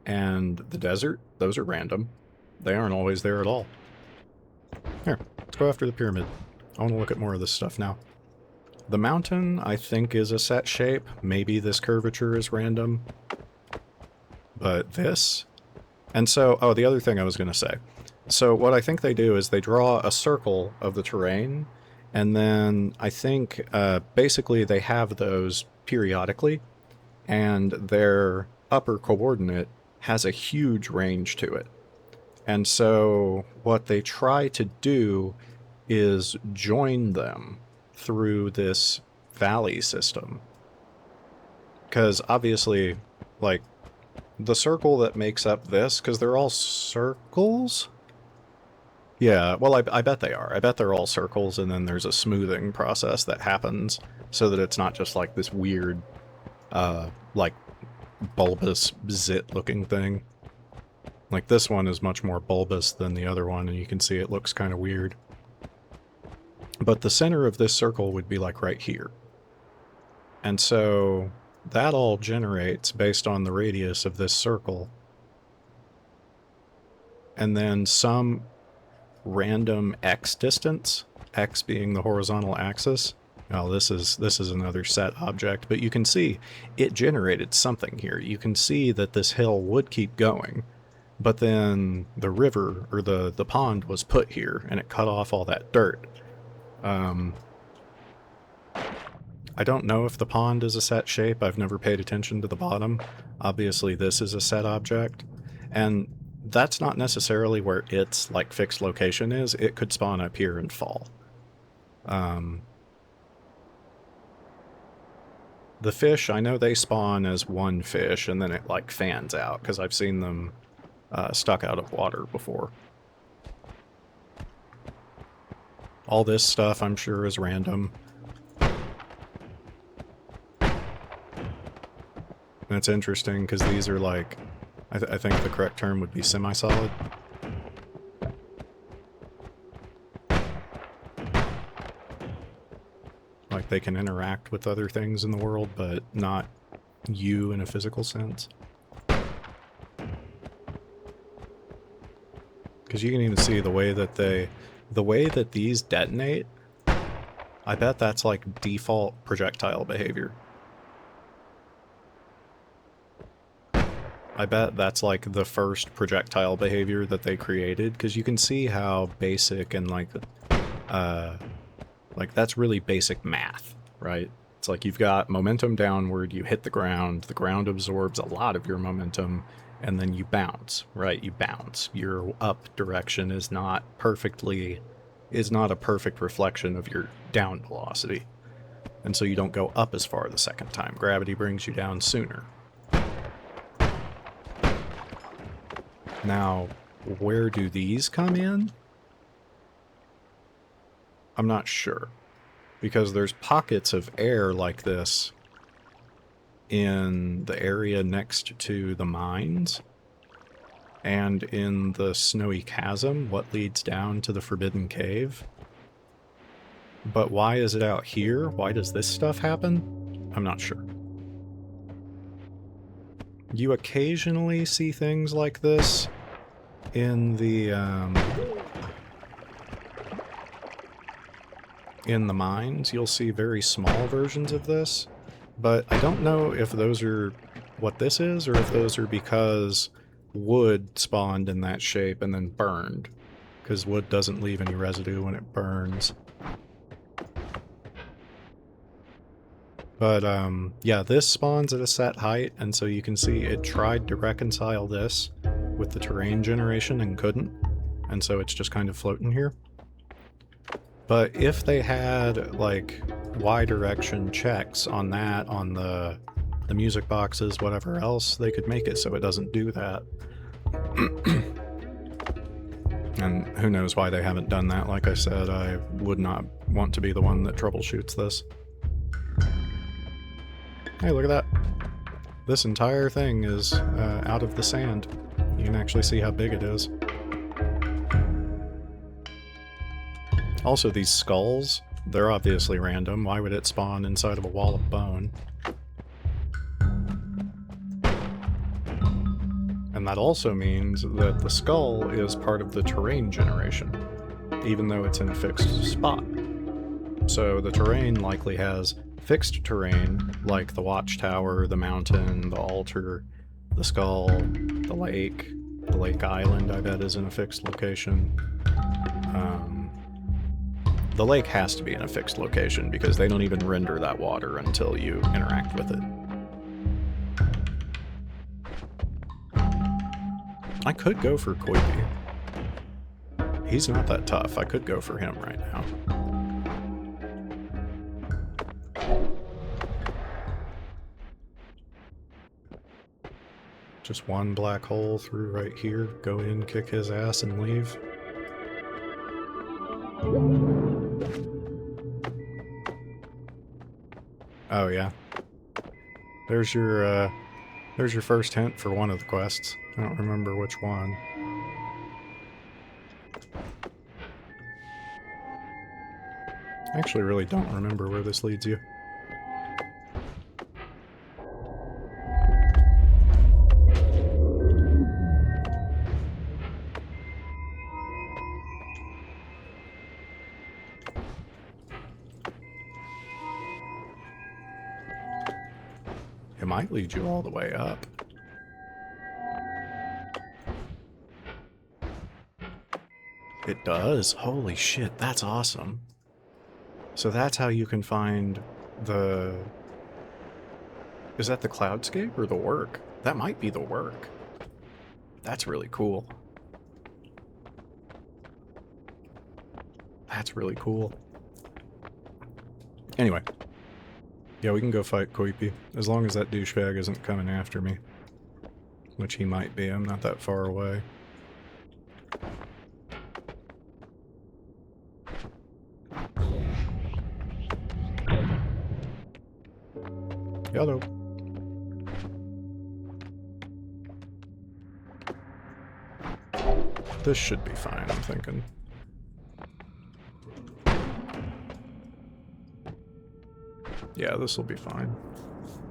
and the desert, those are random. They aren't always there at all. Here, let's go after the pyramid. I want to look at more of this stuff now. The mountain, I think, is a set shape. Maybe this curvature is random. But this... And so, oh, the other thing I was going to say. So what I think they do is they draw a circle of the terrain, and then I think basically they have those periodically, and their upper coordinate has a huge range to it. And so what they try to do is join them through this valley system. Because obviously, like, the circle that makes up this, because they're all circles? Yeah, well, I bet they are. I bet they're all circles, and then there's a smoothing process that happens so that it's not just like this weird, like, bulbous zit-looking thing. Like, this one is much more bulbous than the other one, and you can see it looks kind of weird. But the center of this circle would be, like, right here. And so that all generates based on the radius of this circle. And then some random x distance, x being the horizontal axis. Now this is another set object, but you can see it generated something here. You can see that this hill would keep going, but then the river, or the pond, was put here, and it cut off all that dirt. I don't know if the pond is a set shape. I've never paid attention to the bottom. Obviously this is a set object. And that's not necessarily where its, like, fixed location is. It could spawn up here and fall. The fish, I know they spawn as one fish, and then it, like, fans out, because I've seen them stuck out of water before. All this stuff, I'm sure, is random. And it's interesting, because these are, like, I think the correct term would be semi-solid. Like, they can interact with other things in the world, but not you in a physical sense. Because you can even see the way that these detonate, I bet that's like default projectile behavior. I bet that's like the first projectile behavior that they created, because you can see how basic and like that's really basic math, right? It's like you've got momentum downward, you hit the ground absorbs a lot of your momentum, and then you bounce, right? You bounce. Your up direction is not a perfect reflection of your down velocity. And so you don't go up as far the second time. Gravity brings you down sooner. Now, where do these come in? I'm not sure. Because there's pockets of air like this in the area next to the mines, and in the snowy chasm, what leads down to the Forbidden Cave. But why is it out here? Why does this stuff happen? I'm not sure. You occasionally see things like this in the mines. You'll see very small versions of this, but I don't know if those are what this is, or if those are because wood spawned in that shape and then burned, because wood doesn't leave any residue when it burns. But yeah, this spawns at a set height, and so you can see it tried to reconcile this with the terrain generation and couldn't, and so it's just kind of floating here. But if they had, like, Y direction checks on that, on the music boxes, whatever else, they could make it so it doesn't do that. And who knows why they haven't done that. Like I said, I would not want to be the one that troubleshoots this. Hey, look at that. This entire thing is out of the sand. You can actually see how big it is. Also, these skulls, they're obviously random. Why would it spawn inside of a wall of bone? And that also means that the skull is part of the terrain generation, even though it's in a fixed spot. So the terrain likely has fixed terrain, like the watchtower, the mountain, the altar, the skull, the lake island, I bet, is in a fixed location. The lake has to be in a fixed location, because they don't even render that water until you interact with it. I could go for Koipi. He's not that tough. I could go for him right now. Just one black hole through right here. Go in, kick his ass, and leave. Oh yeah. There's your first hint for one of the quests. I don't remember which one. I actually really don't remember where this leads you. It might lead you all the way up. It does. Holy shit, that's awesome. So that's how you can find the... Is that the cloudscape or the work? That might be the work. That's really cool. That's really cool. Anyway. Yeah, we can go fight Koipi. As long as that douchebag isn't coming after me. Which he might be. I'm not that far away. Hello. This should be fine, I'm thinking. Yeah, this will be fine.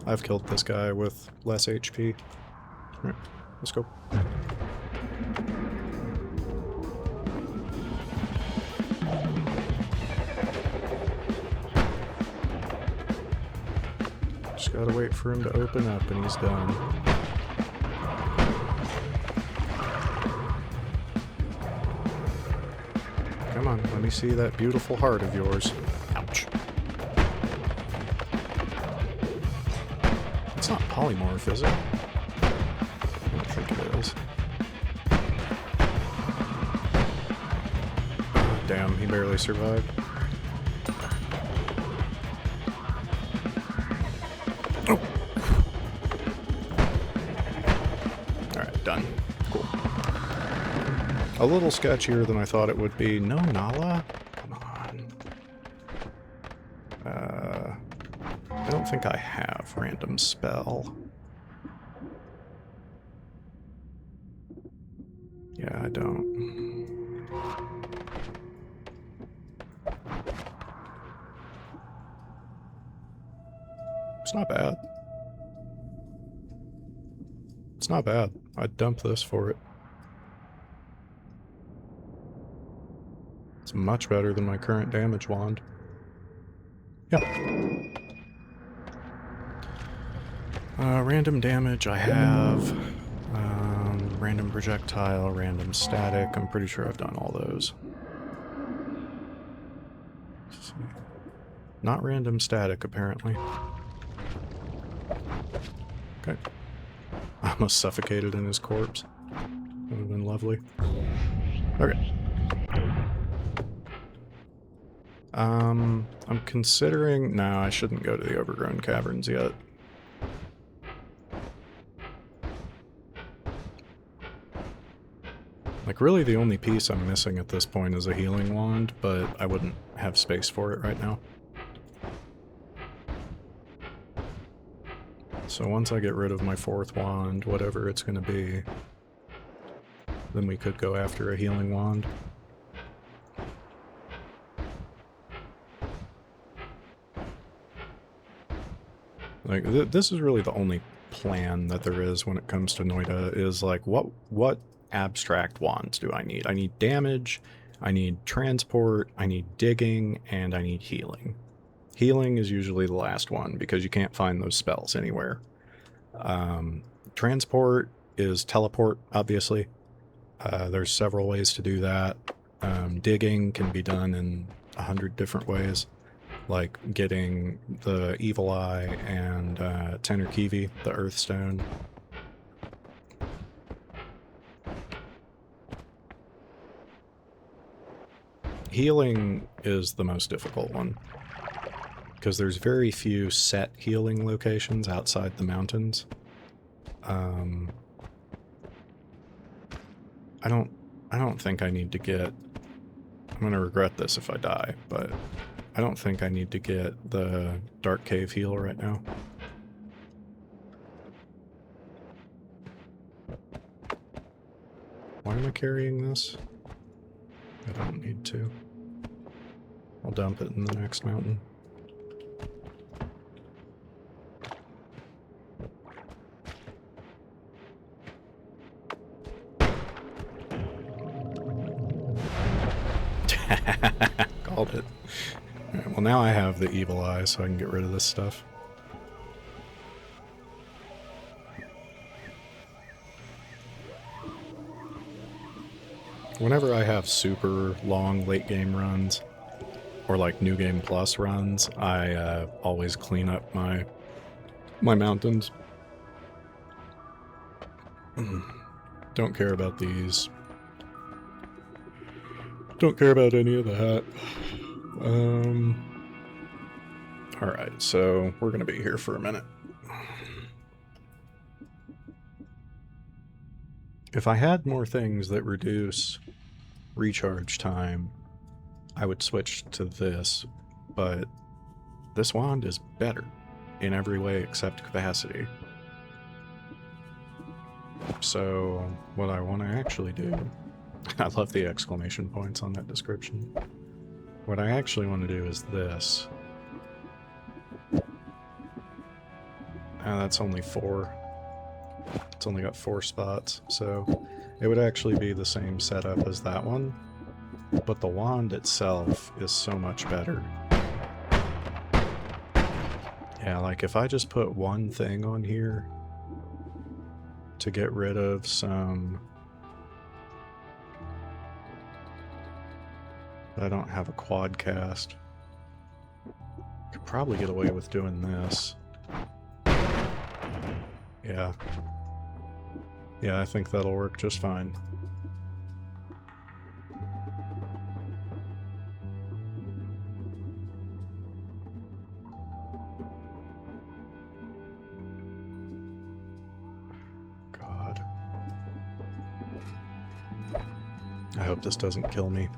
I've killed this guy with less HP. Alright, let's go. Just gotta wait for him to open up and he's done. Come on, let me see that beautiful heart of yours. Ouch. It's not polymorph, is it? I don't think it is. Oh, damn, he barely survived. Oh! Alright, done. Cool. A little sketchier than I thought it would be. No Nala? Come on. I don't think I have random spell. Yeah, I don't. It's not bad. It's not bad. I'd dump this for it. It's much better than my current damage wand. Yeah. Random damage, I have random projectile, random static. I'm pretty sure I've done all those. Not random static, apparently. Okay. I almost suffocated in his corpse. That would have been lovely. Okay. I'm considering... No, I shouldn't go to the Overgrown Caverns yet. Like, really the only piece I'm missing at this point is a healing wand, but I wouldn't have space for it right now. So once I get rid of my 4th wand, whatever it's going to be, then we could go after a healing wand. Like, this is really the only plan that there is when it comes to Noita, is like, what abstract wands do I need? I need damage, I need transport, I need digging, and I need healing. Healing is usually the last one, because you can't find those spells anywhere. Transport is teleport, obviously. There's several ways to do that. Digging can be done in 100 different ways, like getting the Evil Eye and Tenorkivi, the Earth Stone. Healing is the most difficult one, because there's very few set healing locations outside the mountains. I don't think I need to get... I'm gonna regret this if I die, but I don't think I need to get the Dark Cave heal right now. Why am I carrying this? I don't need to. I'll dump it in the next mountain. Called it. Alright, well now I have the Evil Eye, so I can get rid of this stuff. Whenever I have super long late game runs, or like New Game Plus runs, I always clean up my mountains. Don't care about these. Don't care about any of that. Alright, so we're gonna be here for a minute. If I had more things that reduce recharge time, I would switch to this, but this wand is better in every way except capacity. So what I want to actually do, I love the exclamation points on that description. What I actually want to do is this. That's only 4. It's only got 4 spots, so it would actually be the same setup as that one, but the wand itself is so much better. Yeah, like if I just put one thing on here to get rid of some... But I don't have a quad cast. Could probably get away with doing this. Yeah. Yeah, I think that'll work just fine. God. I hope this doesn't kill me.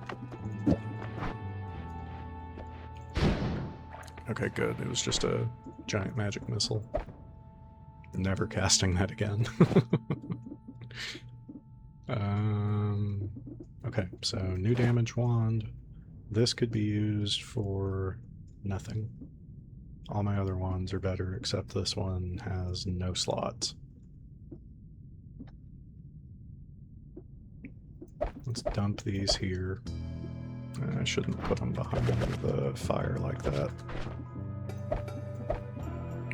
Okay, good. It was just a giant magic missile. Never casting that again. Okay, so new damage wand. This could be used for nothing. All my other wands are better, except this one has no slots. Let's dump these here. I shouldn't put them behind the fire like that.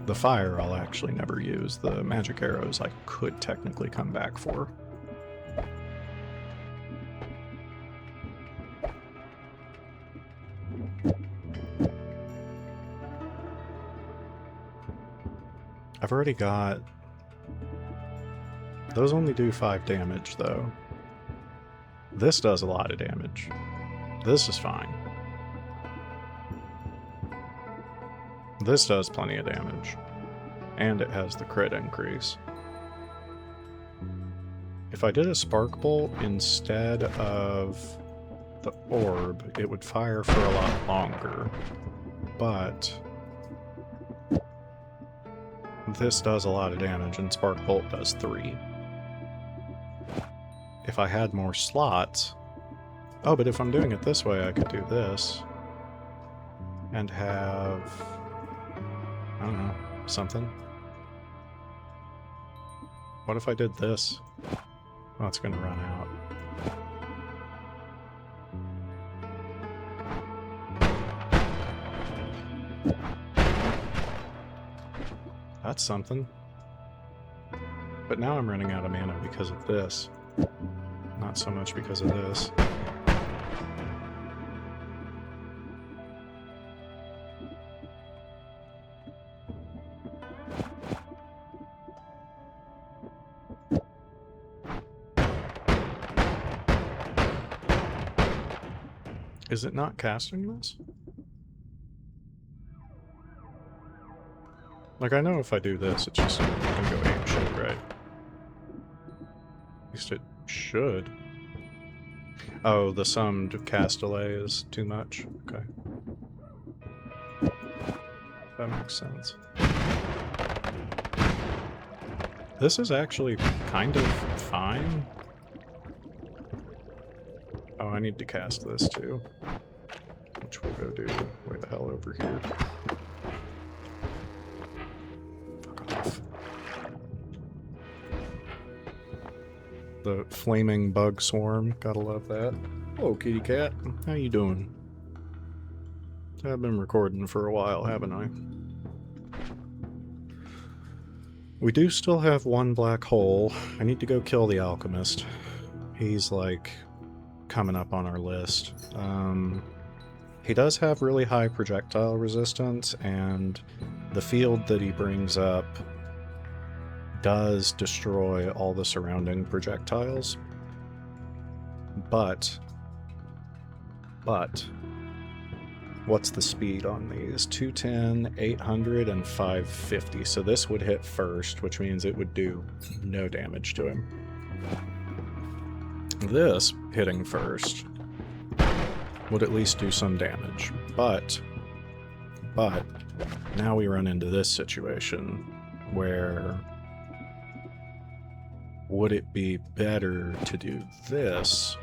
The fire I'll actually never use. The magic arrows I could technically come back for. I've already got... Those only do 5 damage, though. This does a lot of damage. This is fine. This does plenty of damage. And it has the crit increase. If I did a spark bolt instead of the orb, it would fire for a lot longer. But this does a lot of damage, and spark bolt does 3. If I had more slots... Oh, but if I'm doing it this way, I could do this. And have... I don't know, something. What if I did this? Oh, it's gonna run out. That's something. But now I'm running out of mana because of this. Not so much because of this. Is it not casting this? Like, I know if I do this, it's just gonna go ape shit, right? At least it should. Oh, the summed cast delay is too much? Okay. That makes sense. This is actually kind of fine. Oh, I need to cast this too. Which we'll go do way the hell over here. Fuck off. The flaming bug swarm, gotta love that. Hello, kitty cat. How you doing? I've been recording for a while, haven't I? We do still have one black hole. I need to go kill the alchemist. He's like coming up on our list. He does have really high projectile resistance, and the field that he brings up does destroy all the surrounding projectiles. But But what's the speed on these? 210, 800, and 550. So this would hit first, which means it would do no damage to him. This hitting first would at least do some damage. But now we run into this situation where would it be better to do this,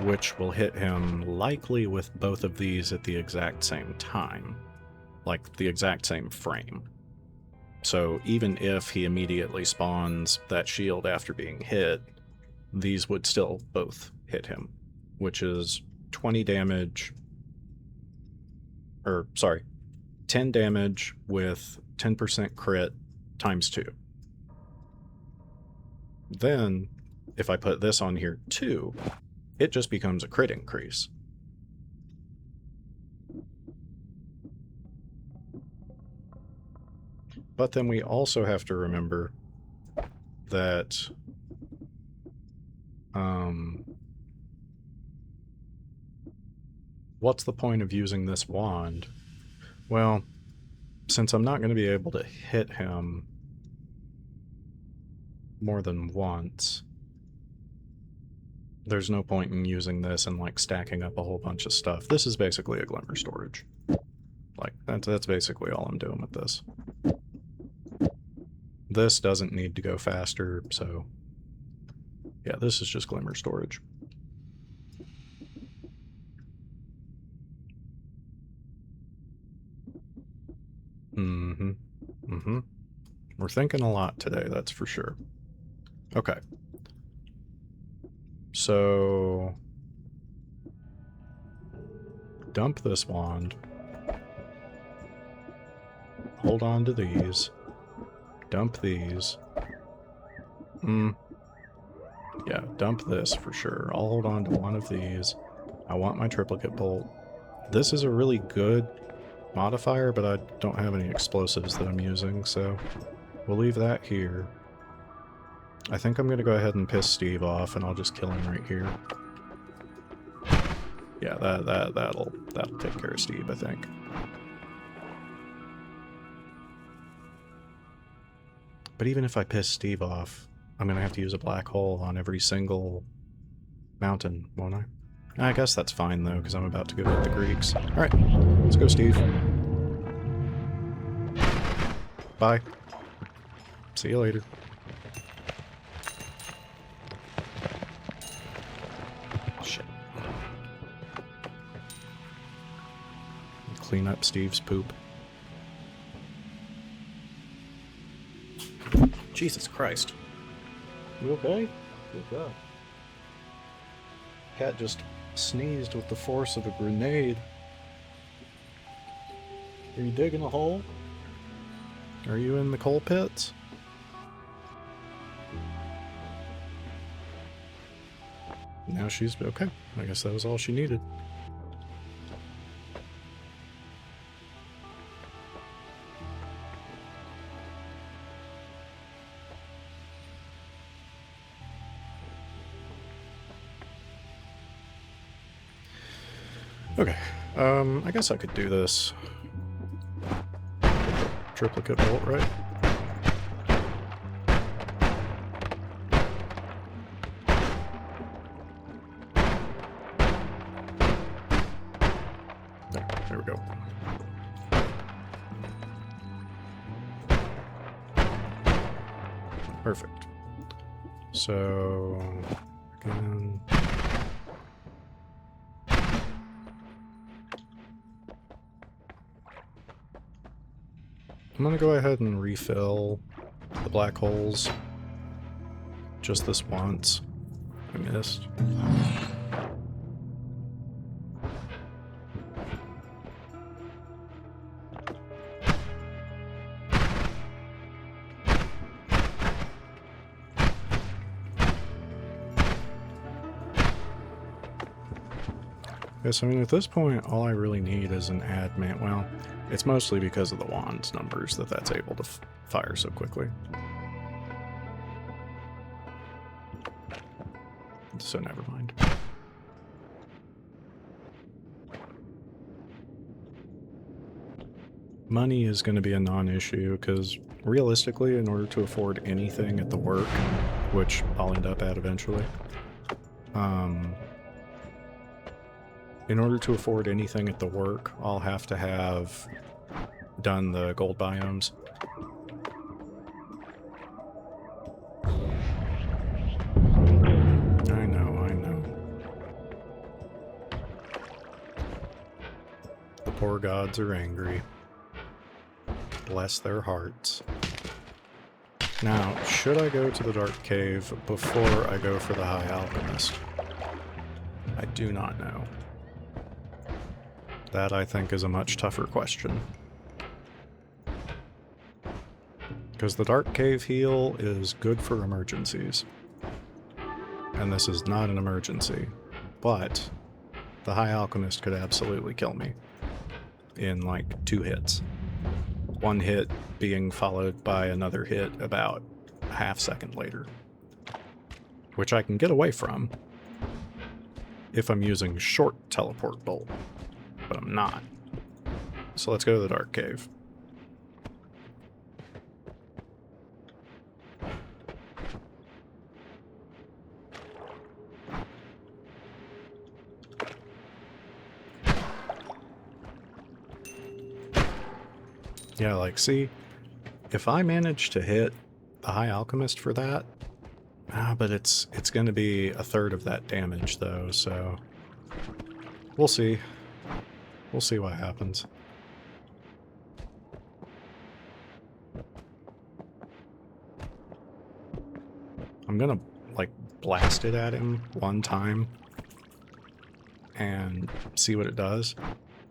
which will hit him likely with both of these at the exact same time, like the exact same frame. So even if he immediately spawns that shield after being hit, these would still both hit him, which is 20 damage, or sorry, 10 damage with 10% crit times 2. Then, if I put this on here too, it just becomes a crit increase. But then we also have to remember that what's the point of using this wand? Well, since I'm not going to be able to hit him more than once, there's no point in using this and like stacking up a whole bunch of stuff. This is basically a glimmer storage. Like that's basically all I'm doing with this. This doesn't need to go faster, so yeah, this is just glimmer storage. We're thinking a lot today, that's for sure. Okay. So dump this wand. Hold on to these. Dump these. Yeah, dump this for sure. I'll hold on to one of these. I want my triplicate bolt. This is a really good modifier, but I don't have any explosives that I'm using, so we'll leave that here. I think I'm going to go ahead and piss Steve off, and I'll just kill him right here. Yeah, that'll take care of Steve, I think. But even if I piss Steve off, I'm going to have to use a black hole on every single mountain, won't I? I guess that's fine, though, because I'm about to go hit the Greeks. Alright, let's go, Steve. Bye. See you later. Shit. Clean up Steve's poop. Jesus Christ. You okay? Good job. Cat just sneezed with the force of a grenade. Are you digging a hole? Are you in the coal pits? Now she's okay. I guess that was all she needed. Okay, I guess I could do this. Triplicate bolt, right? There we go. Perfect. So, again... I'm gonna go ahead and refill the black holes just this once. I missed. Yes, I mean, at this point, all I really need is an adman. Well, it's mostly because of the wand's numbers that's able to fire so quickly. So never mind. money is going to be a non-issue, because realistically, in order to afford anything at the work, which I'll end up at eventually, in order to afford anything at the work, I'll have to have done the gold biomes. I know, I know. The poor gods are angry. Bless their hearts. Now, should I go to the Dark Cave before I go for the High Alchemist? I do not know. That, I think, is a much tougher question. Because the Dark Cave heal is good for emergencies. And this is not an emergency. But the High Alchemist could absolutely kill me in, like, 2 hits. 1 hit being followed by another hit about a half second later. Which I can get away from if I'm using short teleport bolt. But I'm not. So let's go to the Dark Cave. Yeah, like, see, if I manage to hit the High Alchemist for that, but it's going to be a third of that damage, though, so we'll see. We'll see what happens. I'm gonna, like, blast it at him one time and see what it does.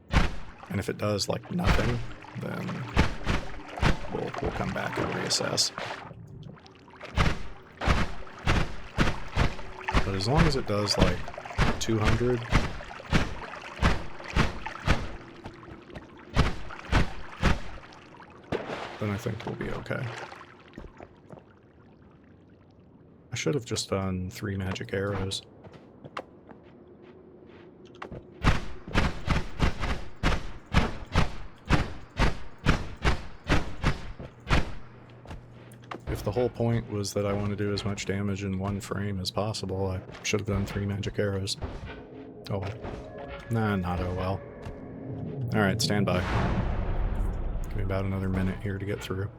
And if it does, like, nothing, then we'll come back and reassess. But as long as it does, like, 200... then I think we'll be okay. I should have just done 3 magic arrows. If the whole point was that I want to do as much damage in 1 frame as possible, I should have done 3 magic arrows. Oh well. Nah, not oh well. Alright, stand by. Give me about another minute here to get through.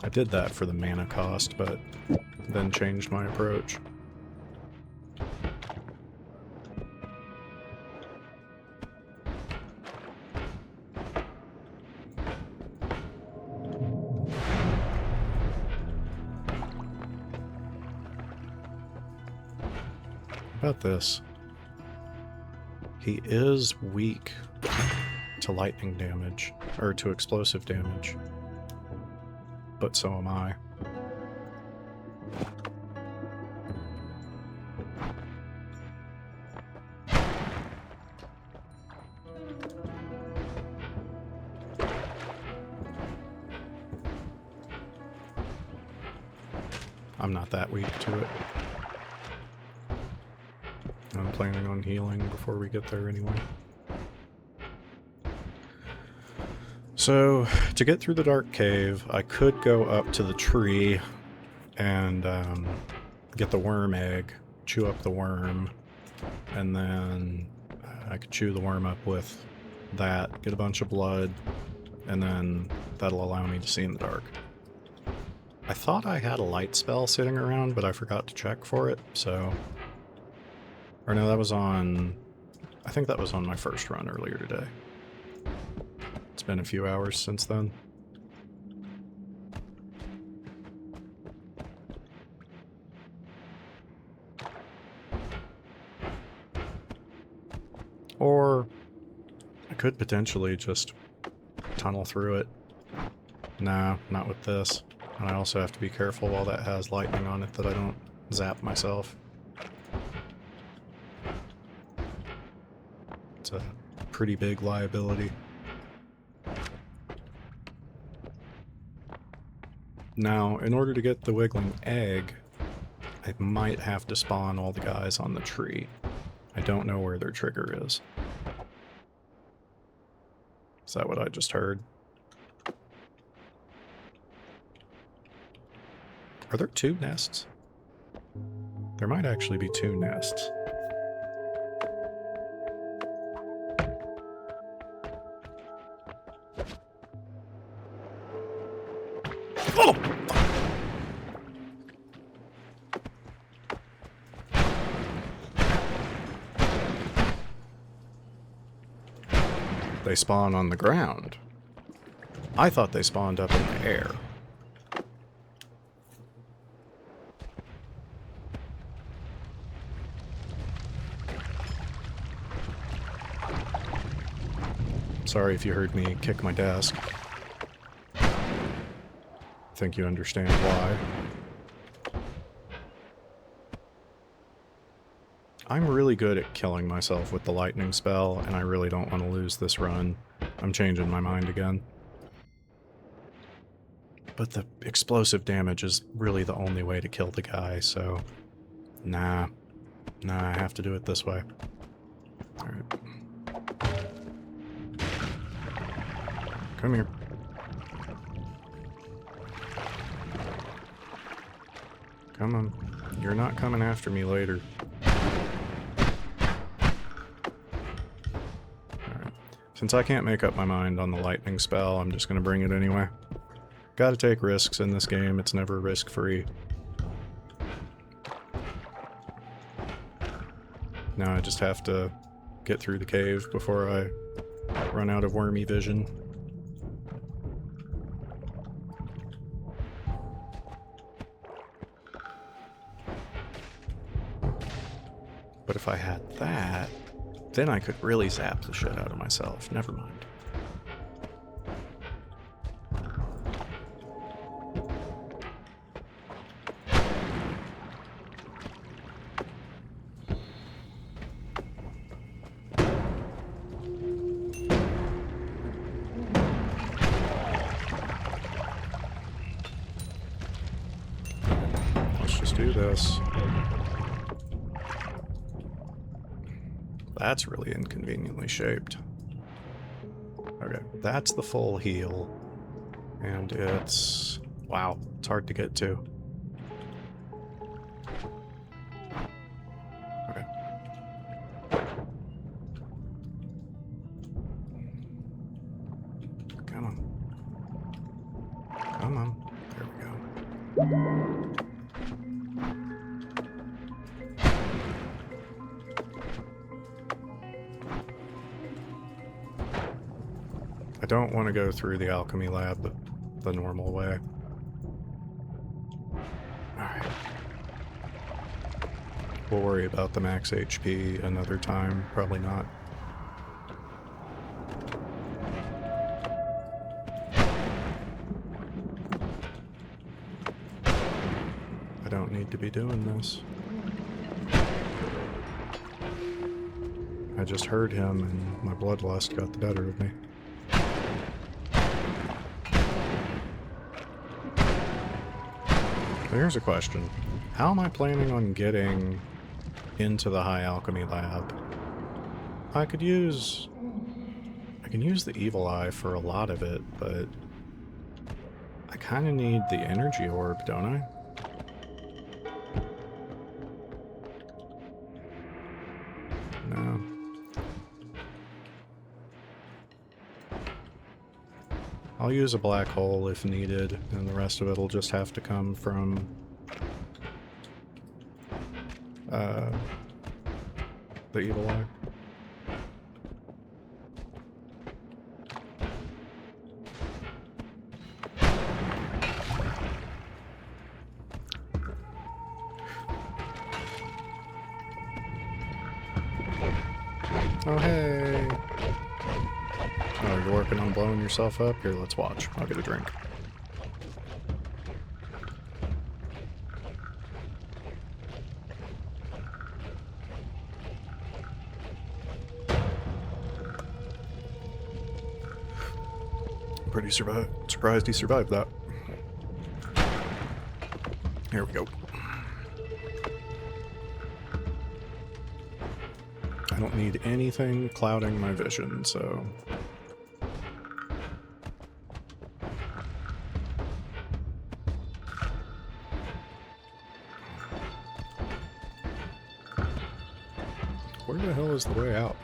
I did that for the mana cost, but then changed my approach. How about this? He is weak to lightning damage, or to explosive damage. But so am I. I'm not that weak to it. I'm planning on healing before we get there anyway. So, to get through the Dark Cave, I could go up to the tree and get the worm egg, chew up the worm, and then I could chew the worm up with that, get a bunch of blood, and then that'll allow me to see in the dark. I thought I had a light spell sitting around, but I forgot to check for it, so... Or no, that was on... I think that was on my first run earlier today. It's been a few hours since then. Or I could potentially just tunnel through it. Nah, not with this. And I also have to be careful while that has lightning on it that I don't zap myself. It's a pretty big liability. Now, in order to get the wiggling egg, I might have to spawn all the guys on the tree. I don't know where their trigger is. Is that what I just heard? Are there 2 nests? There might actually be 2 nests. Oh! They spawn on the ground. I thought they spawned up in the air. Sorry if you heard me kick my desk. I think you understand why. I'm really good at killing myself with the lightning spell, and I really don't want to lose this run. I'm changing my mind again. But the explosive damage is really the only way to kill the guy, so... Nah. Nah, I have to do it this way. Alright. Come here. Come on. You're not coming after me later. Alright. Since I can't make up my mind on the lightning spell, I'm just gonna bring it anyway. Gotta take risks in this game, it's never risk-free. Now I just have to get through the cave before I run out of wormy vision. But if I had that, then I could really zap the shit out of myself. Never mind. Let's just do this. That's really inconveniently shaped. Okay, that's the full heal. And it's... wow, it's hard to get to. Okay. Come on. Come on. There we go. I don't want to go through the alchemy lab the normal way. Alright. We'll worry about the max HP another time. Probably not. I don't need to be doing this. I just heard him and my bloodlust got the better of me. Here's a question. How am I planning on getting into the high alchemy lab? I can use the evil eye for a lot of it, but I kind of need the energy orb, don't I? No. I'll use a black hole if needed, and the rest of it will just have to come from the evil eye. Oh, hey! Oh, you're working on blowing yourself up? Here, let's watch. I'll get a drink. Pretty surprised he survived that. Here we go. I don't need anything clouding my vision, so the hell is the way out?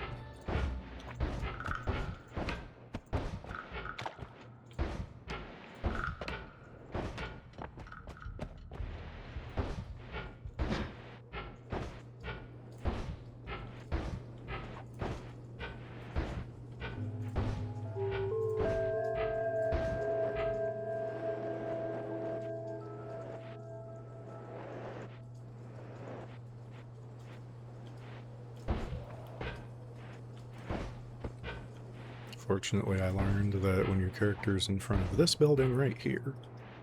Fortunately, I learned that when your character's in front of this building right here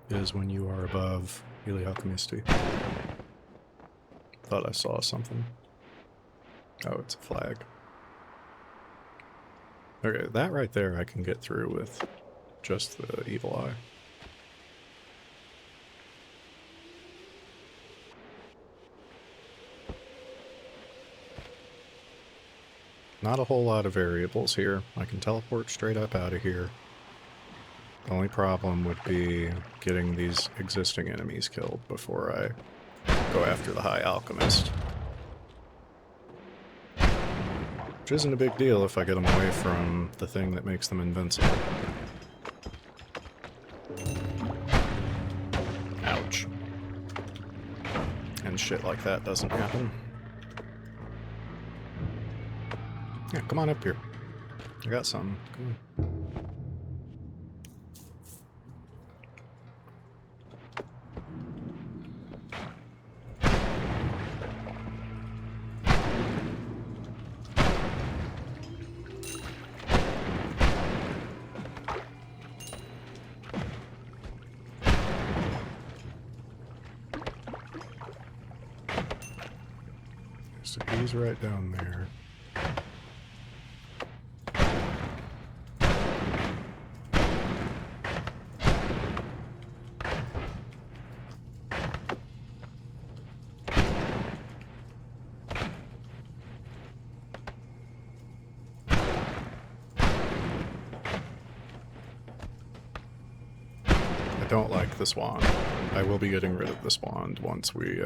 is when you are above Healy Alchemisty. Thought I saw something. Oh, it's a flag. Okay, that right there I can get through with just the evil eye. Not a whole lot of variables here. I can teleport straight up out of here. The only problem would be getting these existing enemies killed before I go after the High Alchemist. Which isn't a big deal if I get them away from the thing that makes them invincible. Ouch. And shit like that doesn't happen. Yeah, come on up here. I got something. Come on. So he's right down there. I don't like this wand. I will be getting rid of this wand once we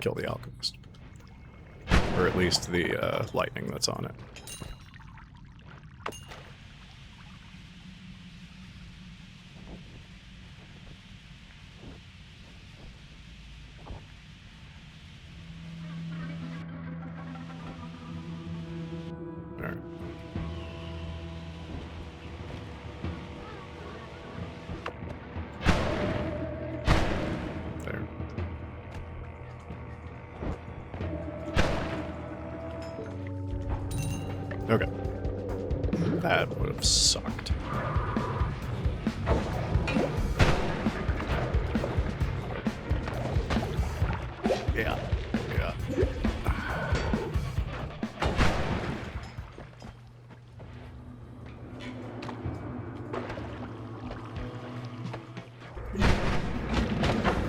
kill the alchemist. Or at least the lightning that's on it. Alright. There. Okay. That would have sucked. Yeah. Yeah.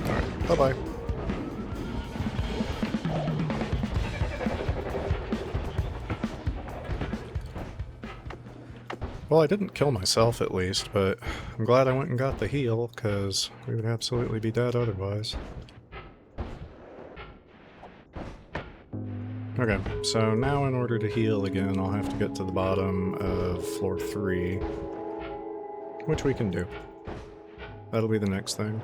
Alright, bye-bye. Well, I didn't kill myself at least, but I'm glad I went and got the heal, because we would absolutely be dead otherwise. Okay, so now in order to heal again, I'll have to get to the bottom of floor 3, which we can do. That'll be the next thing.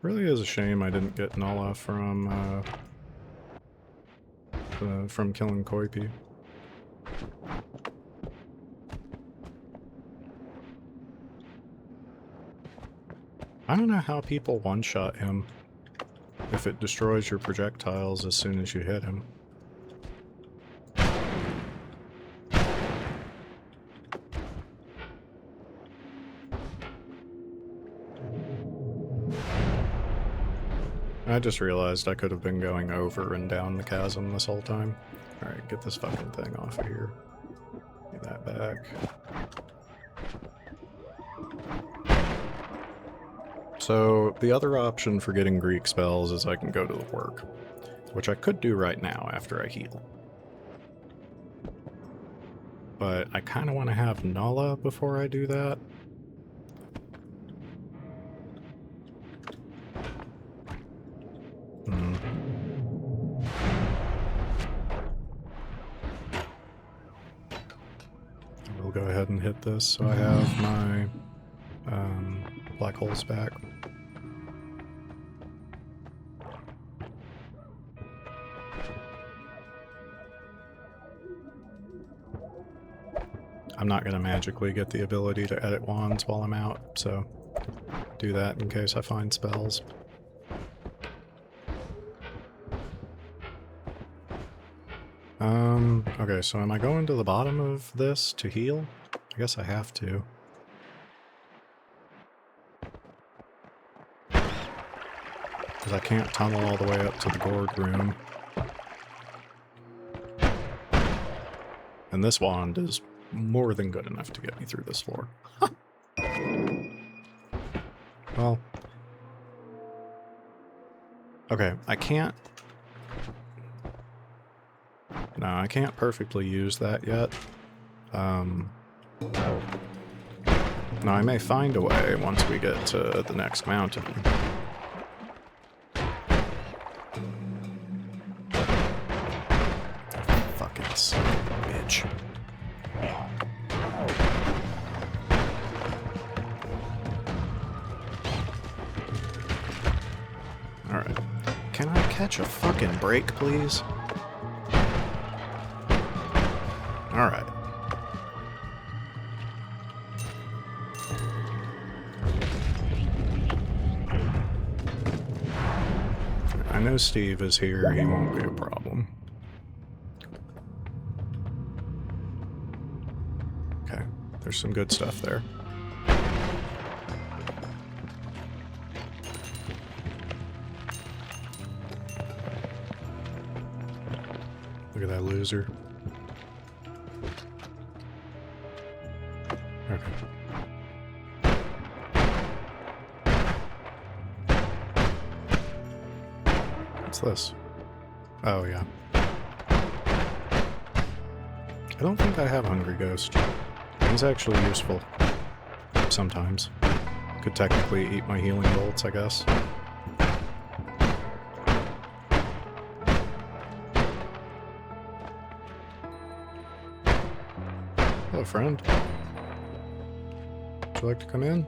Really is a shame I didn't get Nala from killing Koipi. I don't know how people one-shot him if it destroys your projectiles as soon as you hit him. I just realized I could have been going over and down the chasm this whole time. Alright, get this fucking thing off of here. Get that back. So, the other option for getting Greek spells is I can go to the work, which I could do right now after I heal. But I kind of want to have Nala before I do that. go ahead and hit this so I have my black holes back. I'm not going to magically get the ability to edit wands while I'm out, so do that in case I find spells. Okay, so am I going to the bottom of this to heal? I guess I have to. Because I can't tunnel all the way up to the gourd room. And this wand is more than good enough to get me through this floor. Well. Okay, I can't... No, I can't perfectly use that yet. Now, I may find a way once we get to the next mountain. Fucking son of a bitch. Alright. Can I catch a fucking break, please? Alright. I know Steve is here, he won't be a problem. Okay, there's some good stuff there. Look at that loser. Okay. What's this? Oh, yeah. I don't think I have Hungry Ghost. He's actually useful. Sometimes. Could technically eat my healing bolts, I guess. Hello, friend. Would you like to come in?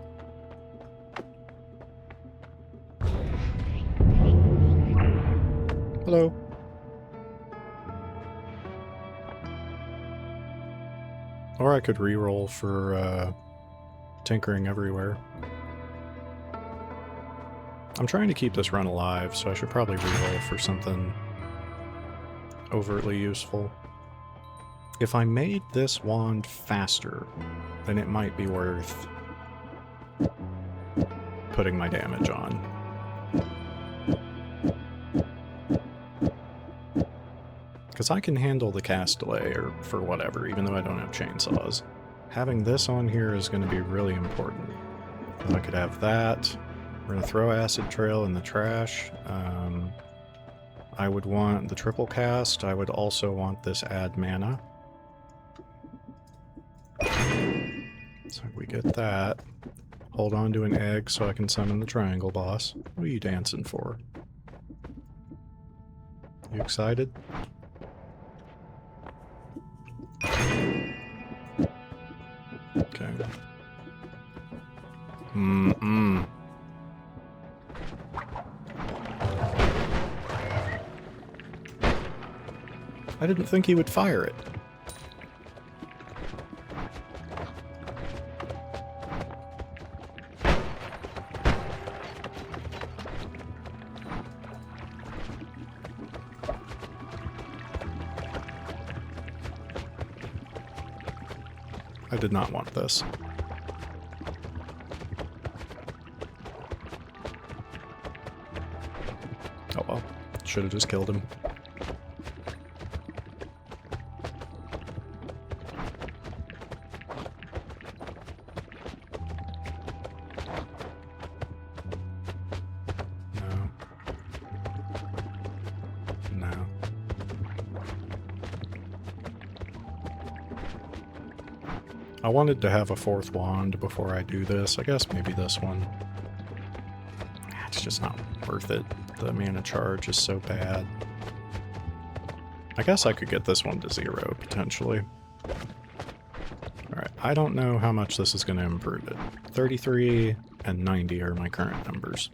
Hello. Or I could reroll for tinkering everywhere. I'm trying to keep this run alive, so I should probably reroll for something overtly useful. If I made this wand faster, then it might be worth putting my damage on. Because I can handle the cast delay or for whatever, even though I don't have chainsaws. Having this on here is going to be really important. And I could have that. We're going to throw Acid Trail in the trash. I would want the triple cast. I would also want this add mana. So we get that. Hold on to an egg so I can summon the triangle boss. What are you dancing for? You excited? Okay. I didn't think he would fire it. I did not want this. Oh well. Should have just killed him. No. No. I wanted to have a fourth wand before I do this. I guess maybe this one. It's just not worth it. The mana charge is so bad. I guess I could get this one to 0, potentially. Alright. I don't know how much this is going to improve it. 33 and 90 are my current numbers.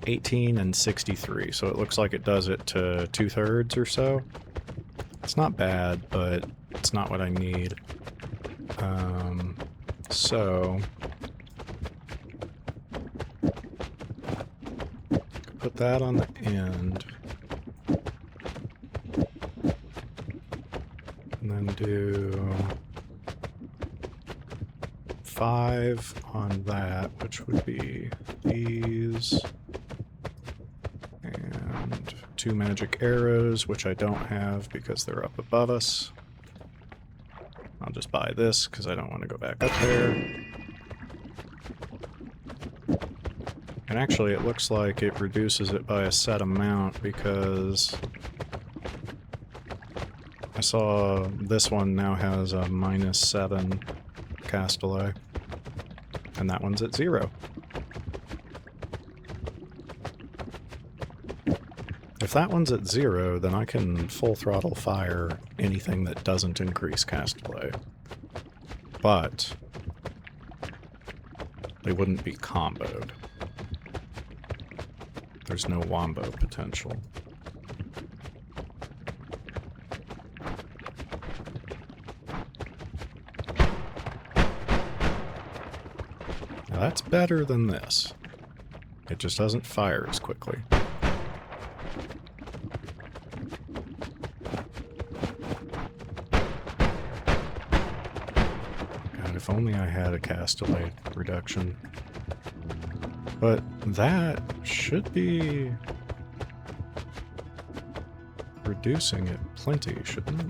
18 and 63, so it looks like it does it to 2/3 or so. It's not bad, but it's not what I need. So put that on the end. And then do 5 on that, which would be these. And 2 magic arrows, which I don't have because they're up above us. I'll just buy this because I don't want to go back up there. And actually it looks like it reduces it by a set amount because I saw this one now has a -7 cast delay. And that one's at 0. If that one's at 0, then I can full throttle fire anything that doesn't increase cast delay. But they wouldn't be comboed. There's no wombo potential. Now that's better than this. It just doesn't fire as quickly. If only I had a cast delay reduction. But that should be reducing it plenty, shouldn't it?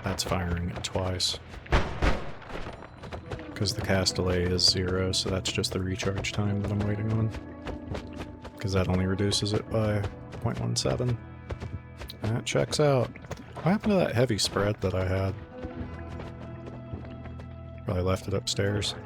That's firing it twice. Because the cast delay is 0, so that's just the recharge time that I'm waiting on. Because that only reduces it by 0.17. That checks out. What happened to that heavy spread that I had? Probably left it upstairs.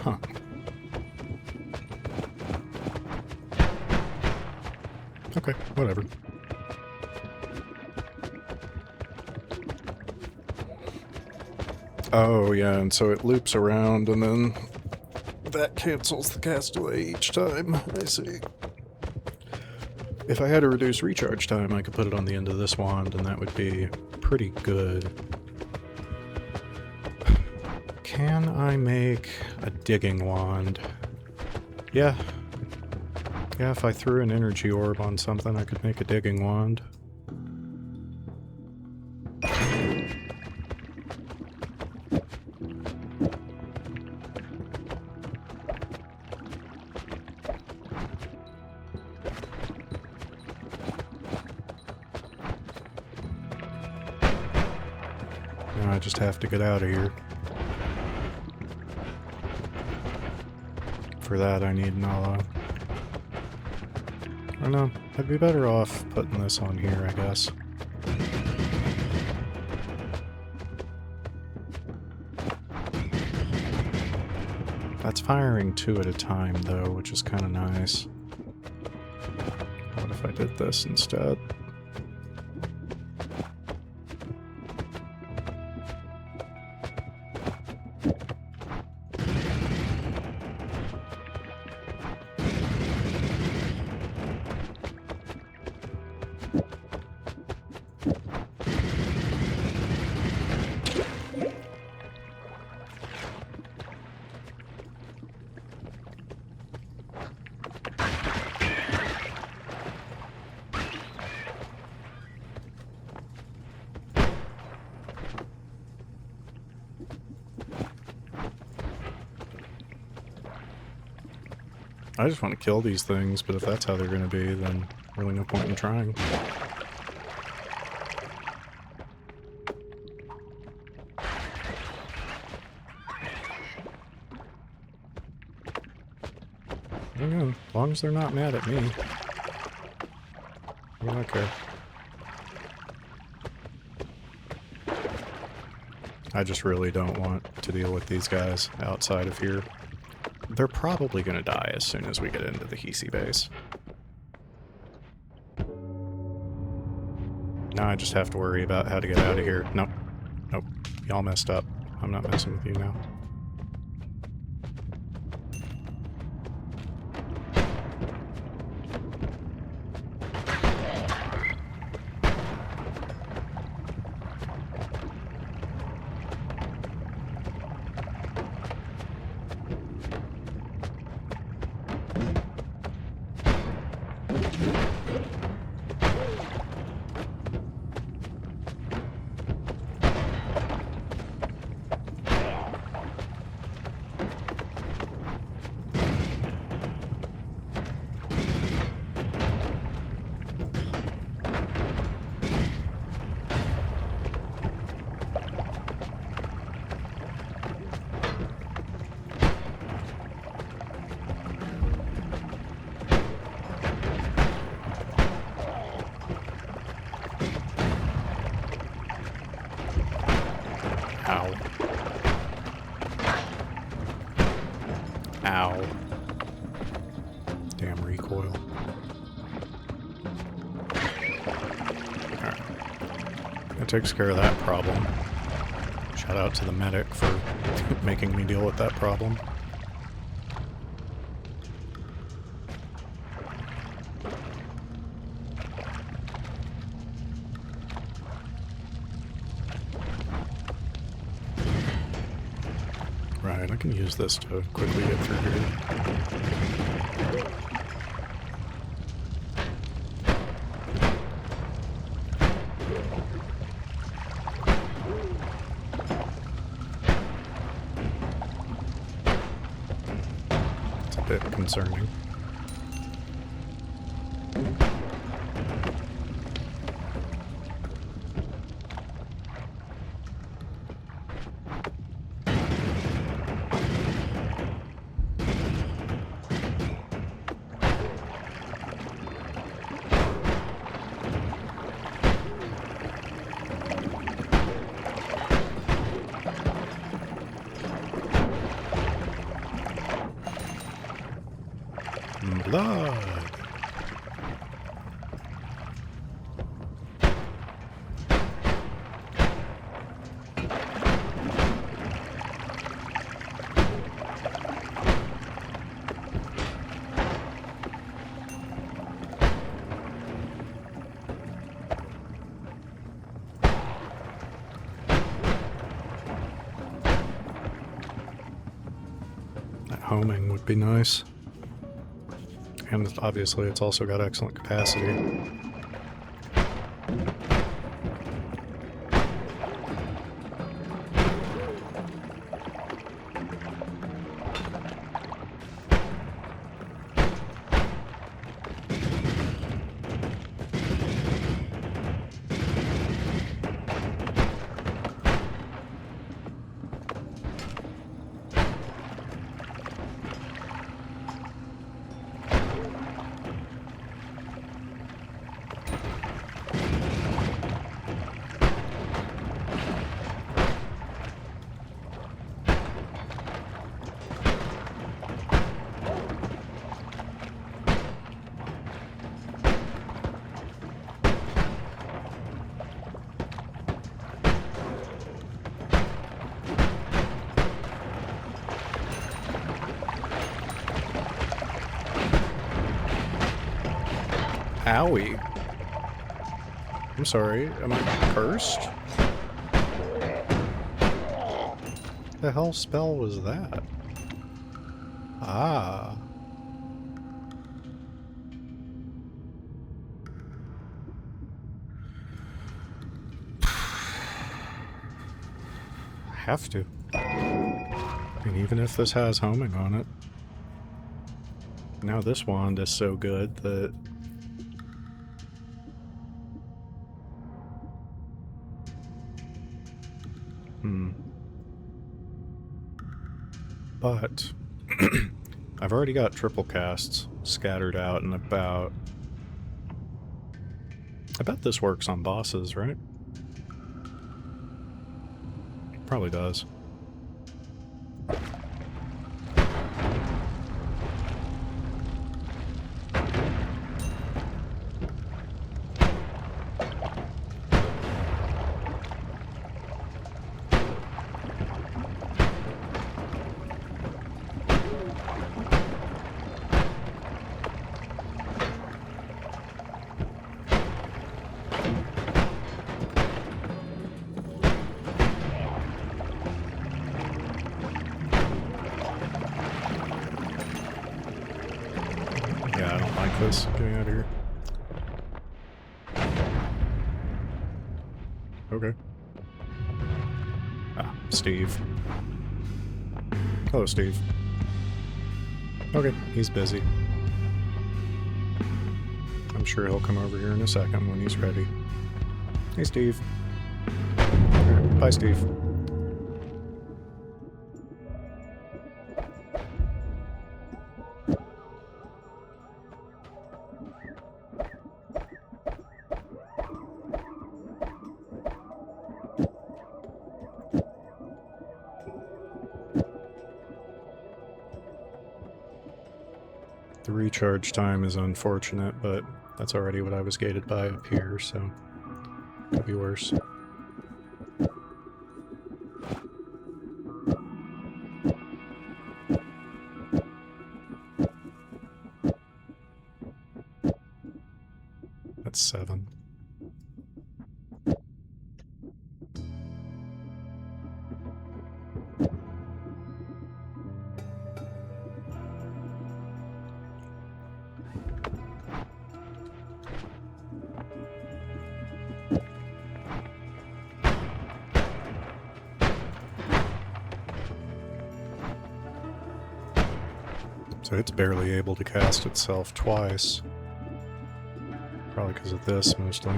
Huh. Okay, whatever. Oh, yeah, and so it loops around, and then that cancels the cast delay each time. I see. If I had to reduce recharge time, I could put it on the end of this wand, and that would be pretty good. Can I make a digging wand? Yeah. Yeah, if I threw an energy orb on something, I could make a digging wand. Now I just have to get out of here. For that, I need Nala. Or no, I'd be better off putting this on here, I guess. That's firing 2 at a time, though, which is kind of nice. What if I did this instead? I just want to kill these things, but if that's how they're going to be, then really no point in trying. Again, as long as they're not mad at me, I don't care. I just really don't want to deal with these guys outside of here. They're probably going to die as soon as we get into the Hisi base. Now I just have to worry about how to get out of here. Nope. Nope. Y'all messed up. I'm not messing with you now. Ow. Ow. Damn recoil. Alright. That takes care of that problem. Shout out to the medic for making me deal with that problem. Right, I can use this to quickly get through here. It's a bit concerning. Blood! That homing would be nice. And obviously it's also got excellent capacity. Owie. I'm sorry, am I cursed? The hell spell was that? Ah. Have to. I mean, even if this has homing on it. Now this wand is so good that... But... I've already got triple casts scattered out and about... I bet this works on bosses, right? Probably does. Yeah, I don't like this. Getting out of here. Okay. Ah, Steve. Hello, Steve. Okay, he's busy. I'm sure he'll come over here in a second when he's ready. Hey, Steve. Bye, Steve. The recharge time is unfortunate, but that's already what I was gated by up here, so could be worse. That's 7. So it's barely able to cast itself twice. Probably because of this, mostly.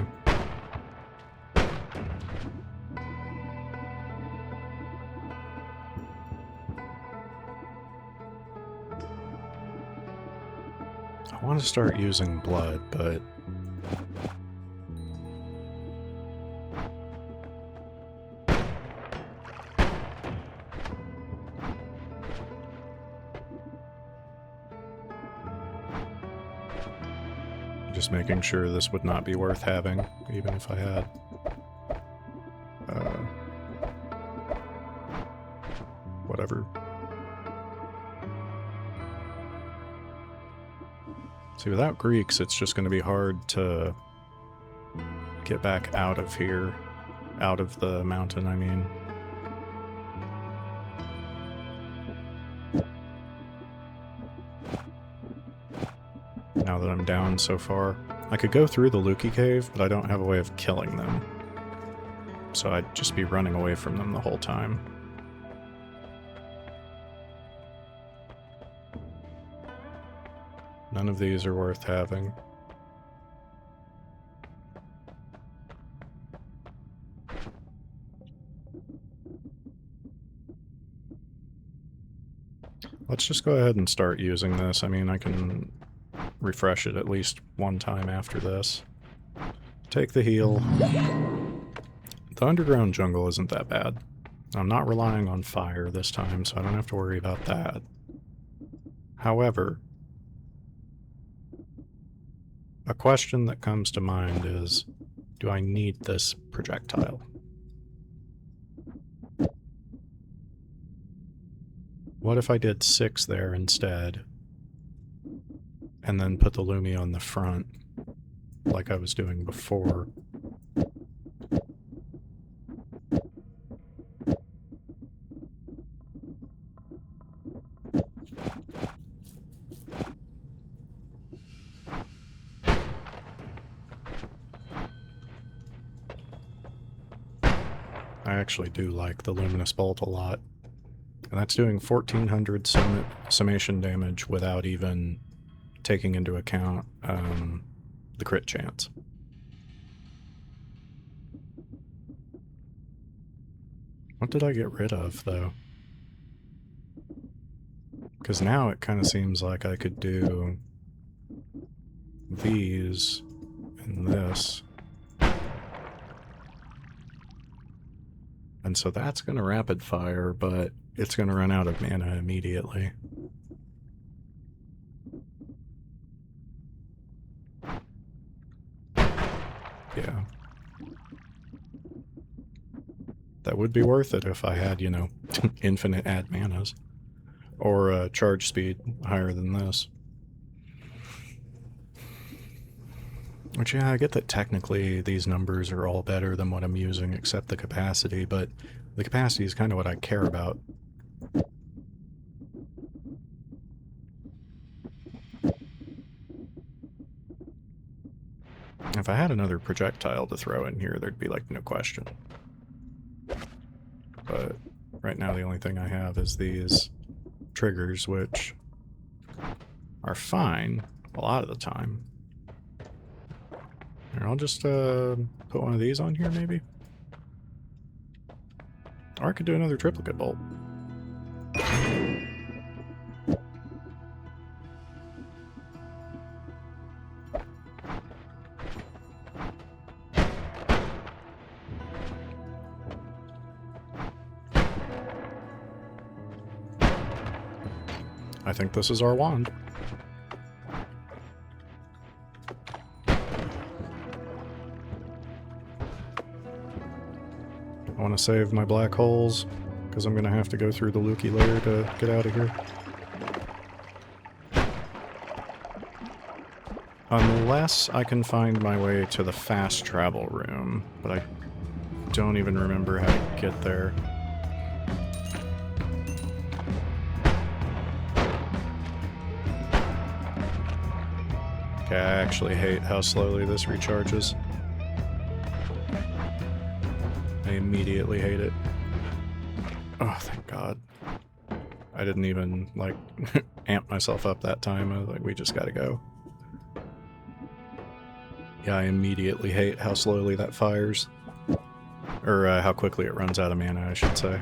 I want to start using blood, but... just making sure this would not be worth having, even if I had. Whatever. See, without Greeks, it's just going to be hard to get back out of here. Out of the mountain, I mean. Now that I'm down so far. I could go through the Lukey Cave, but I don't have a way of killing them. So I'd just be running away from them the whole time. None of these are worth having. Let's just go ahead and start using this. I mean, I can refresh it at least one time after this. Take the heal. The underground jungle isn't that bad. I'm not relying on fire this time, so I don't have to worry about that. However, a question that comes to mind is, do I need this projectile? What if I did 6 there instead, and then put the Lumi on the front, like I was doing before? I actually do like the Luminous Bolt a lot. And that's doing 1400 summation damage without even taking into account the crit chance. What did I get rid of, though? Because now it kind of seems like I could do these and this. And so that's going to rapid fire, but it's going to run out of mana immediately. Yeah. That would be worth it if I had, you know, infinite add manas. Or charge speed higher than this. Which, yeah, I get that technically these numbers are all better than what I'm using except the capacity, but the capacity is kind of what I care about. If I had another projectile to throw in here, there'd be, like, no question. But right now the only thing I have is these triggers, which are fine a lot of the time. Here, I'll just put one of these on here, maybe? Or I could do another triplicate bolt. I think this is our wand. I want to save my black holes, because I'm going to have to go through the Lukey layer to get out of here. Unless I can find my way to the fast travel room, but I don't even remember how to get there. Okay, I actually hate how slowly this recharges. I immediately hate it. Oh, thank God. I didn't even, like, amp myself up that time. I was like, we just gotta go. Yeah, I immediately hate how slowly that fires. Or how quickly it runs out of mana, I should say.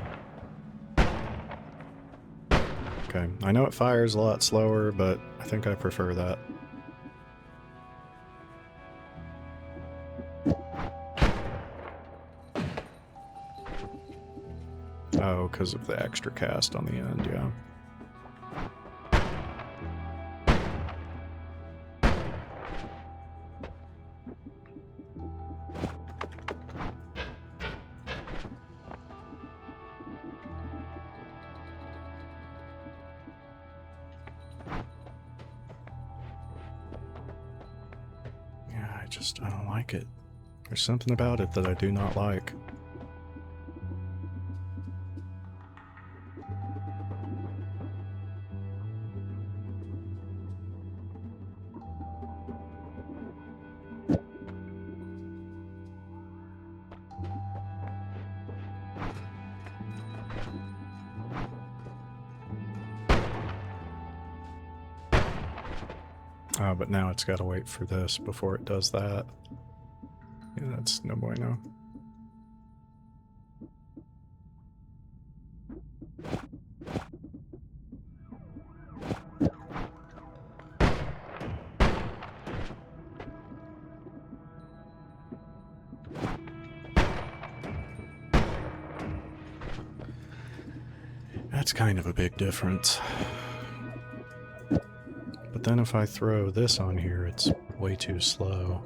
Okay, I know it fires a lot slower, but I think I prefer that. Oh, because of the extra cast on the end, yeah. Yeah, I don't like it. There's something about it that I do not like. But now it's got to wait for this before it does that. Yeah, that's no bueno. That's kind of a big difference. But then if I throw this on here, it's way too slow.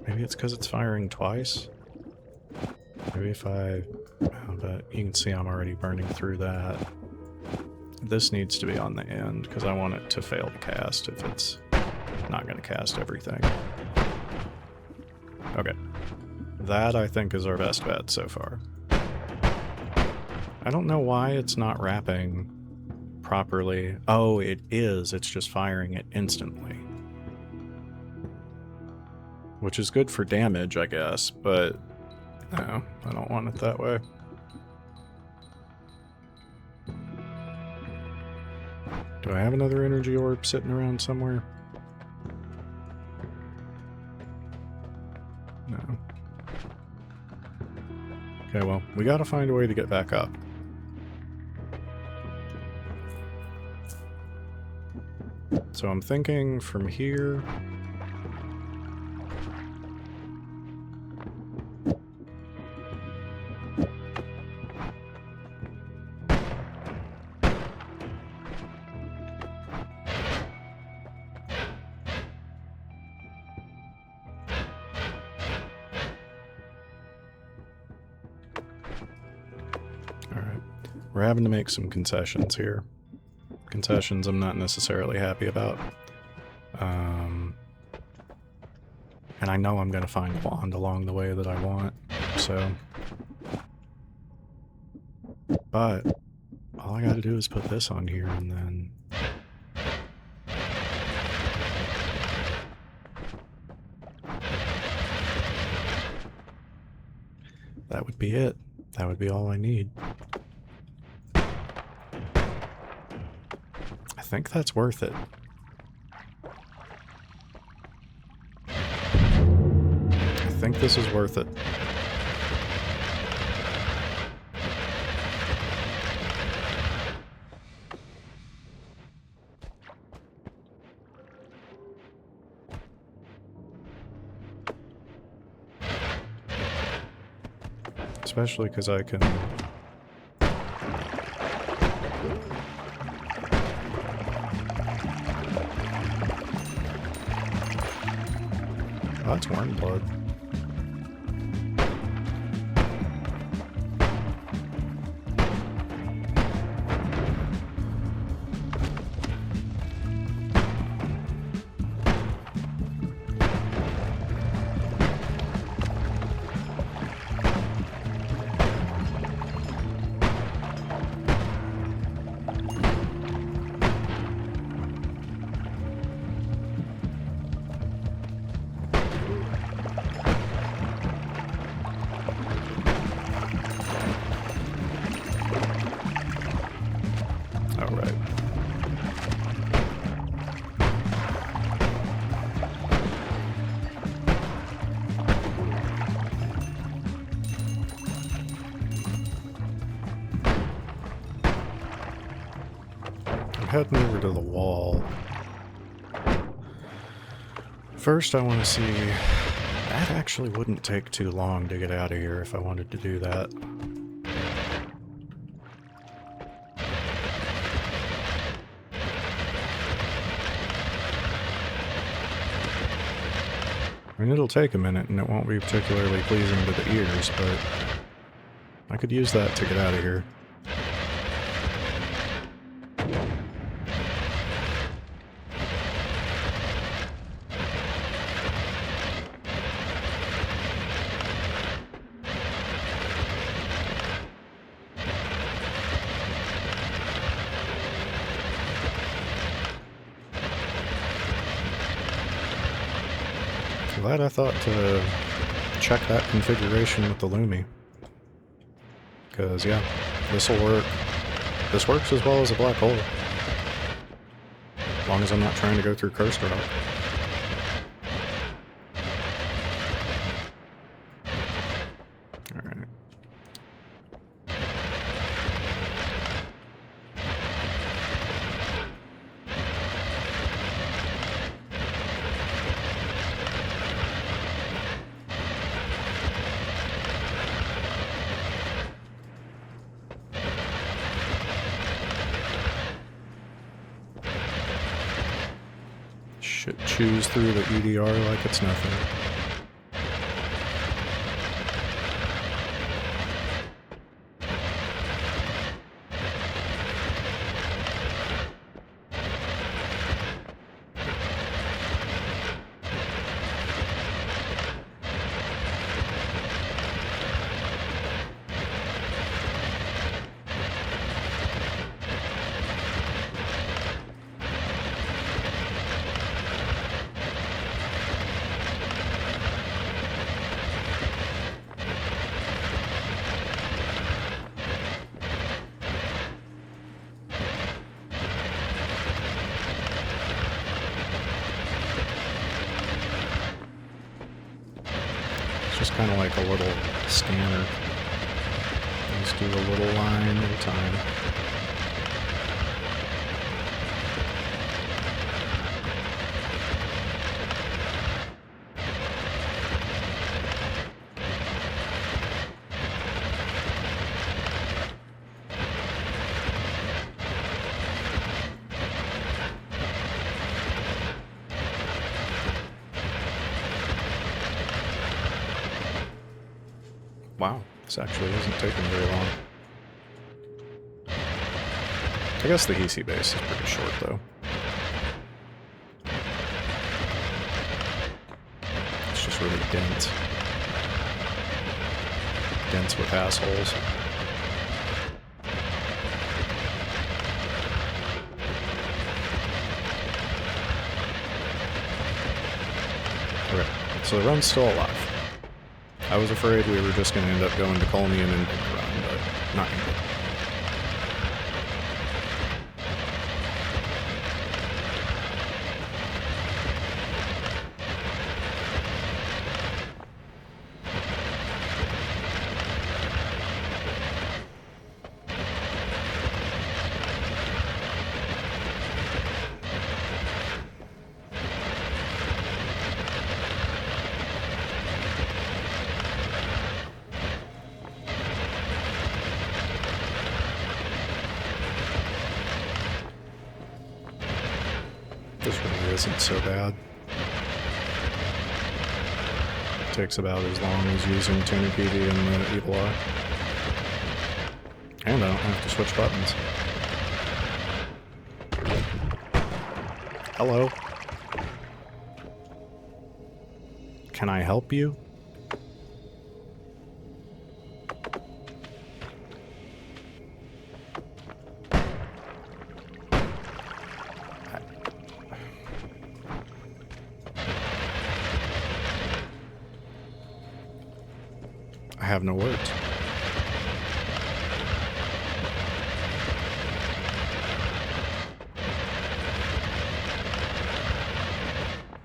Maybe it's because it's firing twice? Maybe if I... Oh, but you can see I'm already burning through that. This needs to be on the end, because I want it to fail to cast if it's not going to cast everything. Okay. That, I think, is our best bet so far. I don't know why it's not wrapping properly. Oh, it is. It's just firing it instantly. Which is good for damage, I guess, but no, I don't want it that way. Do I have another energy orb sitting around somewhere? No. Okay, well, we gotta find a way to get back up. So I'm thinking from here... Alright, we're having to make some concessions here. Concessions I'm not necessarily happy about. And I know I'm going to find a wand along the way that I want, so... But, all I gotta do is put this on here and then... That would be it. That would be all I need. I think that's worth it. I think this is worth it. Especially because I can... Oh, that's worm blood. Heading over to the wall. First, I want to see... That actually wouldn't take too long to get out of here if I wanted to do that. I mean, it'll take a minute and it won't be particularly pleasing to the ears, but I could use that to get out of here. Glad I thought to check that configuration with the Lumi. Because, yeah, this'll work. This works as well as a black hole. As long as I'm not trying to go through cursed rock. Alright. Should choose through the EDR like it's nothing. just kind of like a little scanner. Just do a little line at a time. Wow, this actually isn't taking very long. I guess the EC base is pretty short, though. It's just really dense. Dense with assholes. Okay, so the run's still alive. I was afraid we were just going to end up going to Colmian and the run, but not going to. This really isn't so bad. It takes about as long as using Tuner PD and the Evil Eye. And I don't have to switch buttons. Hello? Can I help you? I have no words.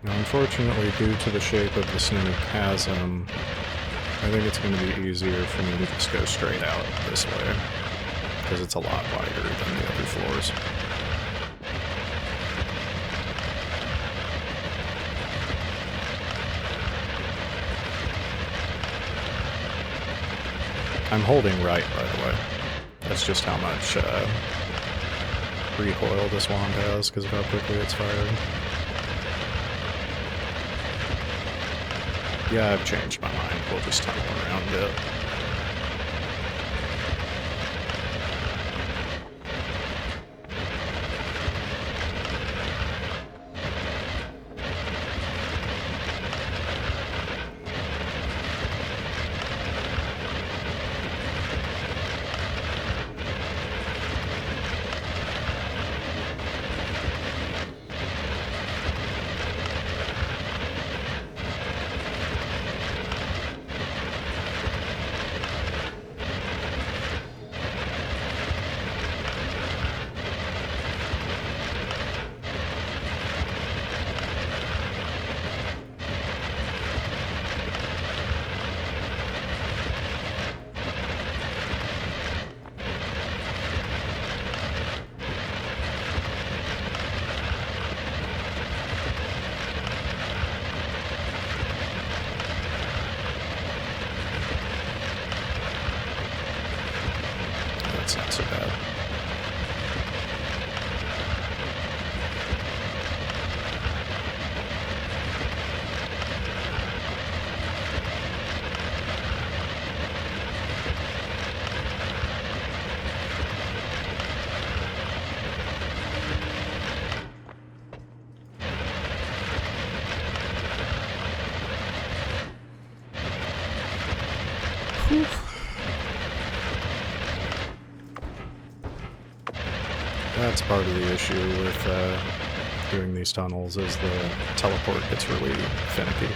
Now, unfortunately, due to the shape of the snowy chasm, I think it's going to be easier for me to just go straight out this way, because it's a lot wider than the other floors. I'm holding right, by the way. That's just how much recoil this wand has, because of how quickly it's firing. Yeah, I've changed my mind. We'll just tunnel around it. That's not so bad. Whew. That's part of the issue with doing these tunnels, is the teleport gets really finicky.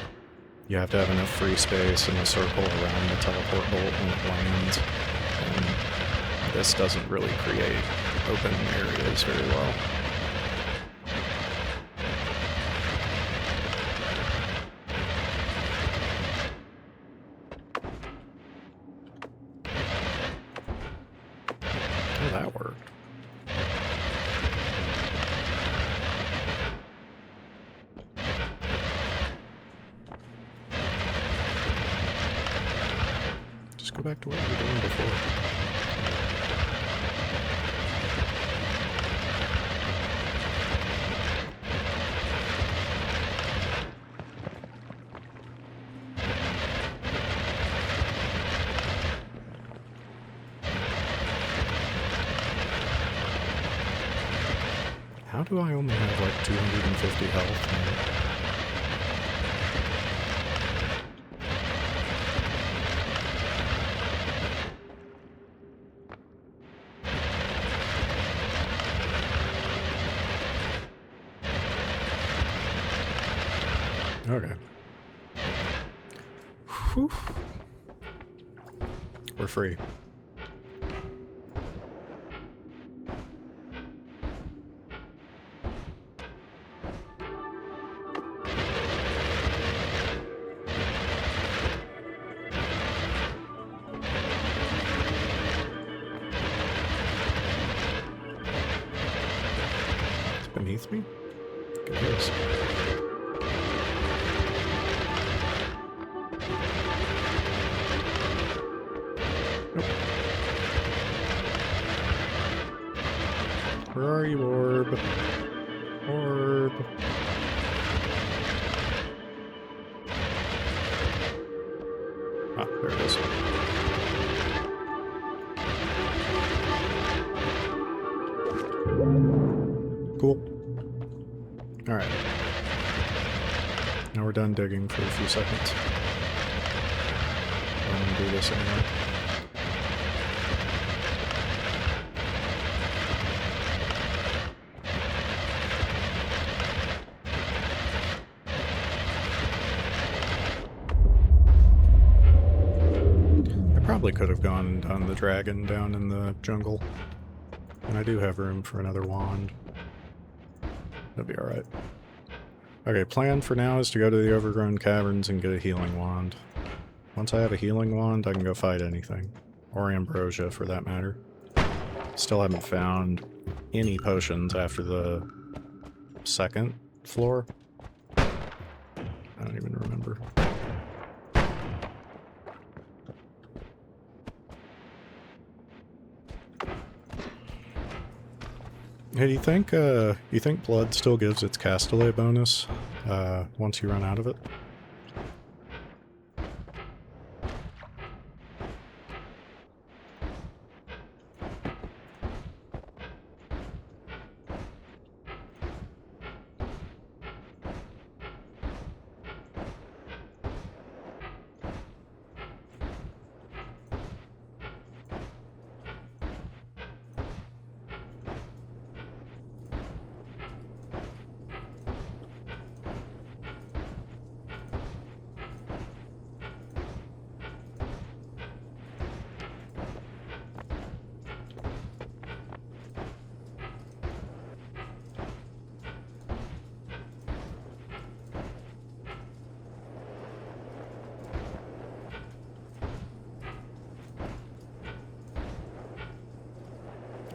You have to have enough free space in a circle around the teleport bolt when it lands, and this doesn't really create open areas very well. Oh, that worked. Just go back to what you were doing before. How do I only have like 250 health now? Okay. Whew. We're free. It's beneath me? Look at this. Where are you, orb? Orb. Ah, there it is. Cool. Alright. Now we're done digging for a few seconds. I'm gonna do this anyway. Probably could have gone and done the dragon down in the jungle. And I do have room for another wand. That'd be alright. Okay, plan for now is to go to the overgrown caverns and get a healing wand. Once I have a healing wand, I can go fight anything. Or ambrosia, for that matter. Still haven't found any potions after the second floor. I don't even remember. Hey, do you think blood still gives its castellet bonus, once you run out of it?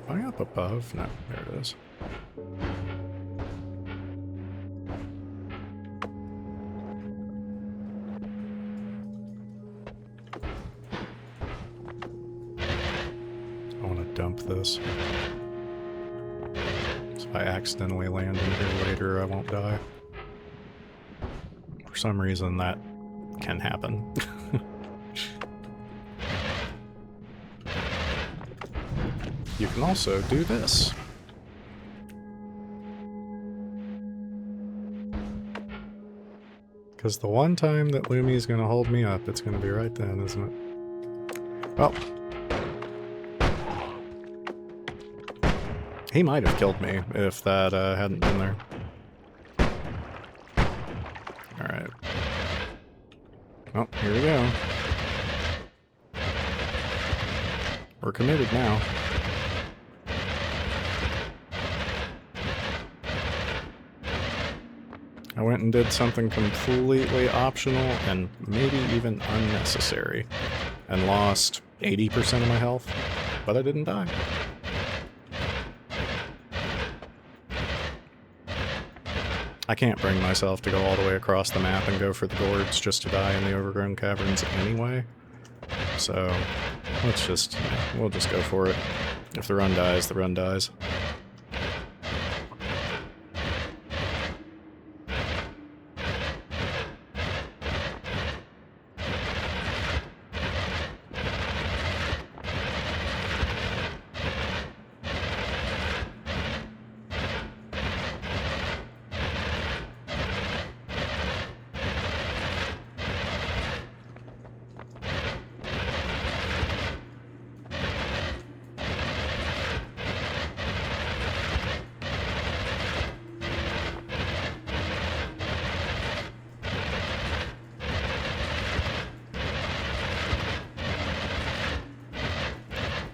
Am I up above? No, there it is. I want to dump this. So if I accidentally land in here later, I won't die. For some reason, that can happen. You can also do this. Because the one time that Lumi's gonna hold me up, it's gonna be right then, isn't it? Well. He might have killed me if that hadn't been there. Alright. Well, here we go. We're committed now. I went and did something completely optional and maybe even unnecessary and lost 80% of my health, but I didn't die. I can't bring myself to go all the way across the map and go for the gourds just to die in the overgrown caverns anyway. So, we'll just go for it. If the run dies, the run dies.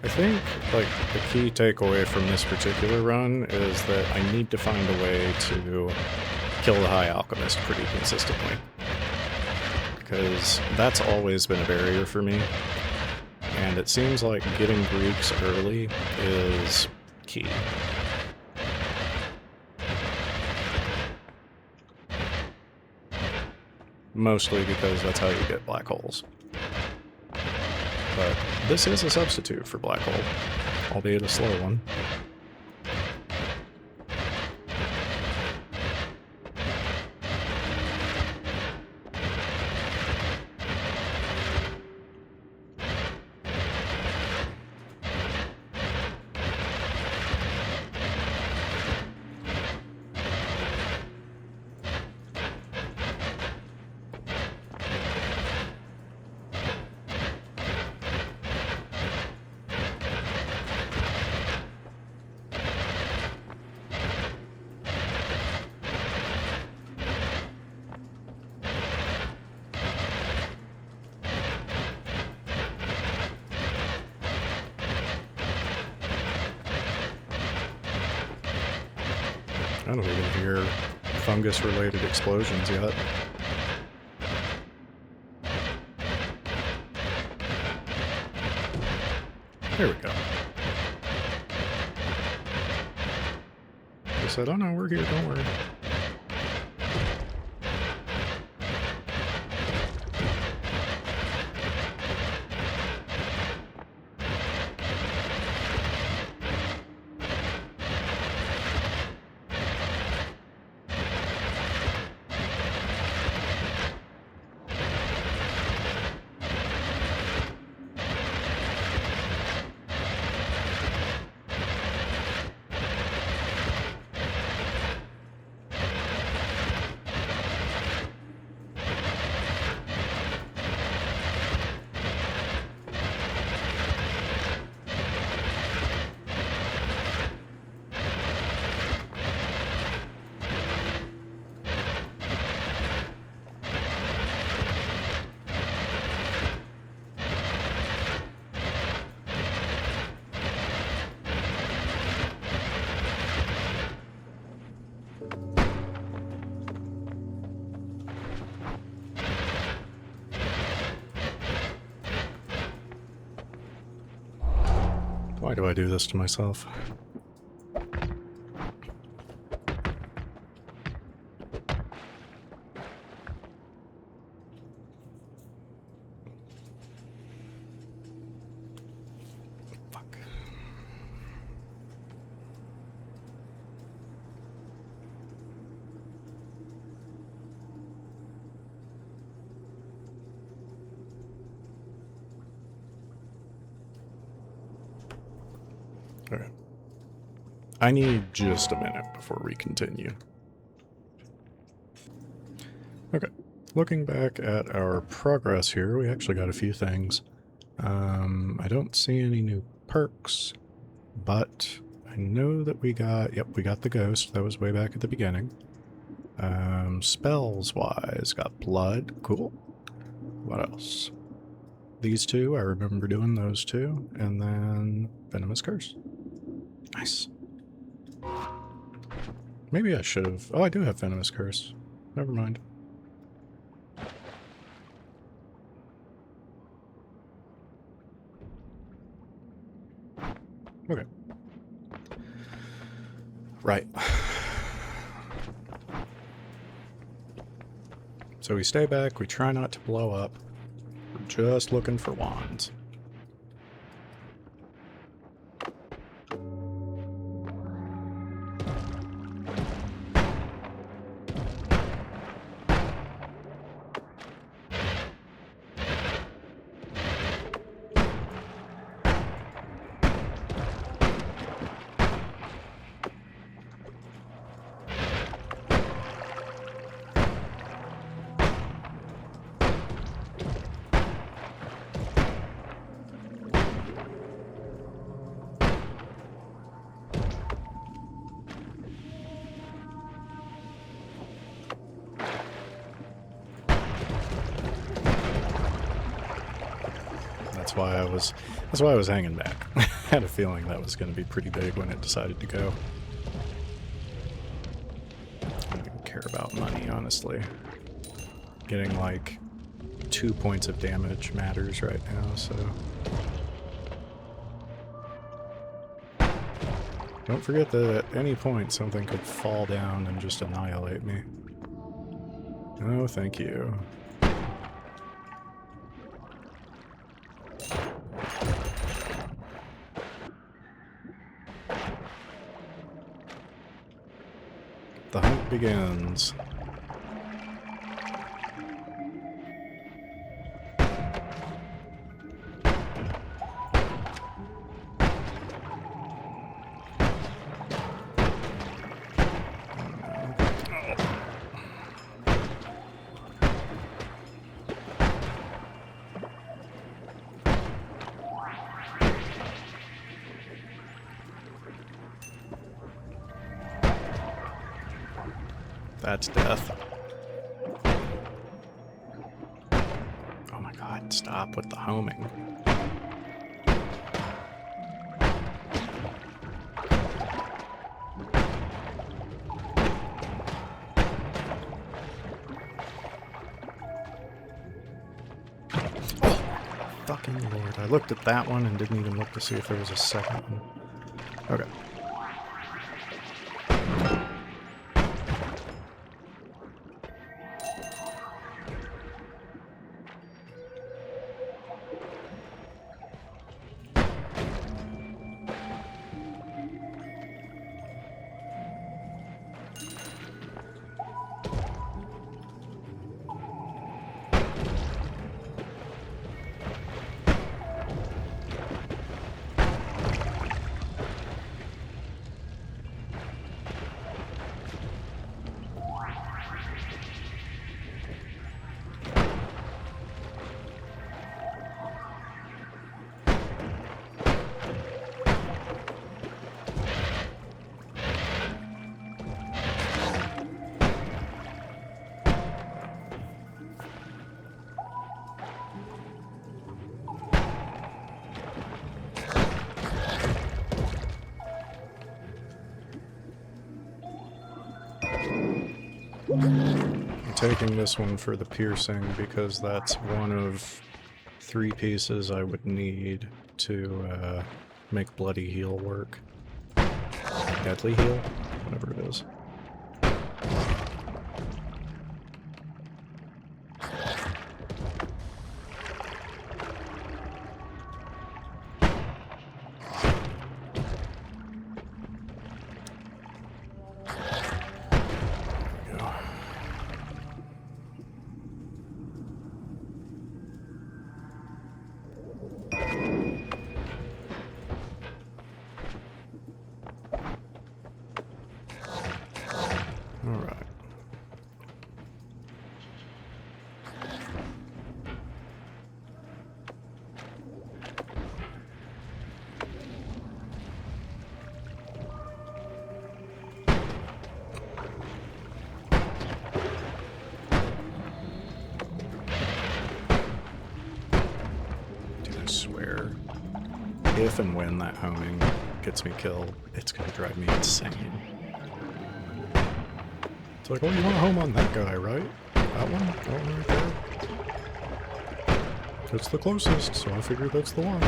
I think, like, the key takeaway from this particular run is that I need to find a way to kill the High Alchemist pretty consistently. Because that's always been a barrier for me. And it seems like getting Greeks early is key. Mostly because that's how you get black holes. But this is a substitute for black hole, albeit a slow one. I don't even hear fungus-related explosions yet. There we go. They said, oh no, we're here, don't worry. Why do I do this to myself? Fuck. Okay. I need just a minute before we continue. Okay. Looking back at our progress here, we actually got a few things. I don't see any new perks, but I know that we got the ghost. That was way back at the beginning. Spells-wise, got blood. Cool. What else? These two, I remember doing those two. And then Venomous Curse. Nice. Maybe I should have... Oh, I do have Venomous Curse. Never mind. Okay. Right. So we stay back, we try not to blow up. We're just looking for wands. That's why I was hanging back. I had a feeling that was going to be pretty big when it decided to go. I don't even care about money, honestly. Getting like 2 points of damage matters right now, so... Don't forget that at any point something could fall down and just annihilate me. Oh, thank you. The hunt begins. That's death. Oh my god, stop with the homing. Oh, fucking lord. I looked at that one and didn't even look to see if there was a second one. Okay. I'm taking this one for the piercing because that's one of 3 pieces I would need to make Bloody Heal work. Deadly Heal? Whatever it is. Alright. Dude, I swear, if and when that homing gets me killed, it's gonna drive me insane. It's like, oh, you want to home on that guy, right? That one? That one right there? It's the closest, so I figured that's the one.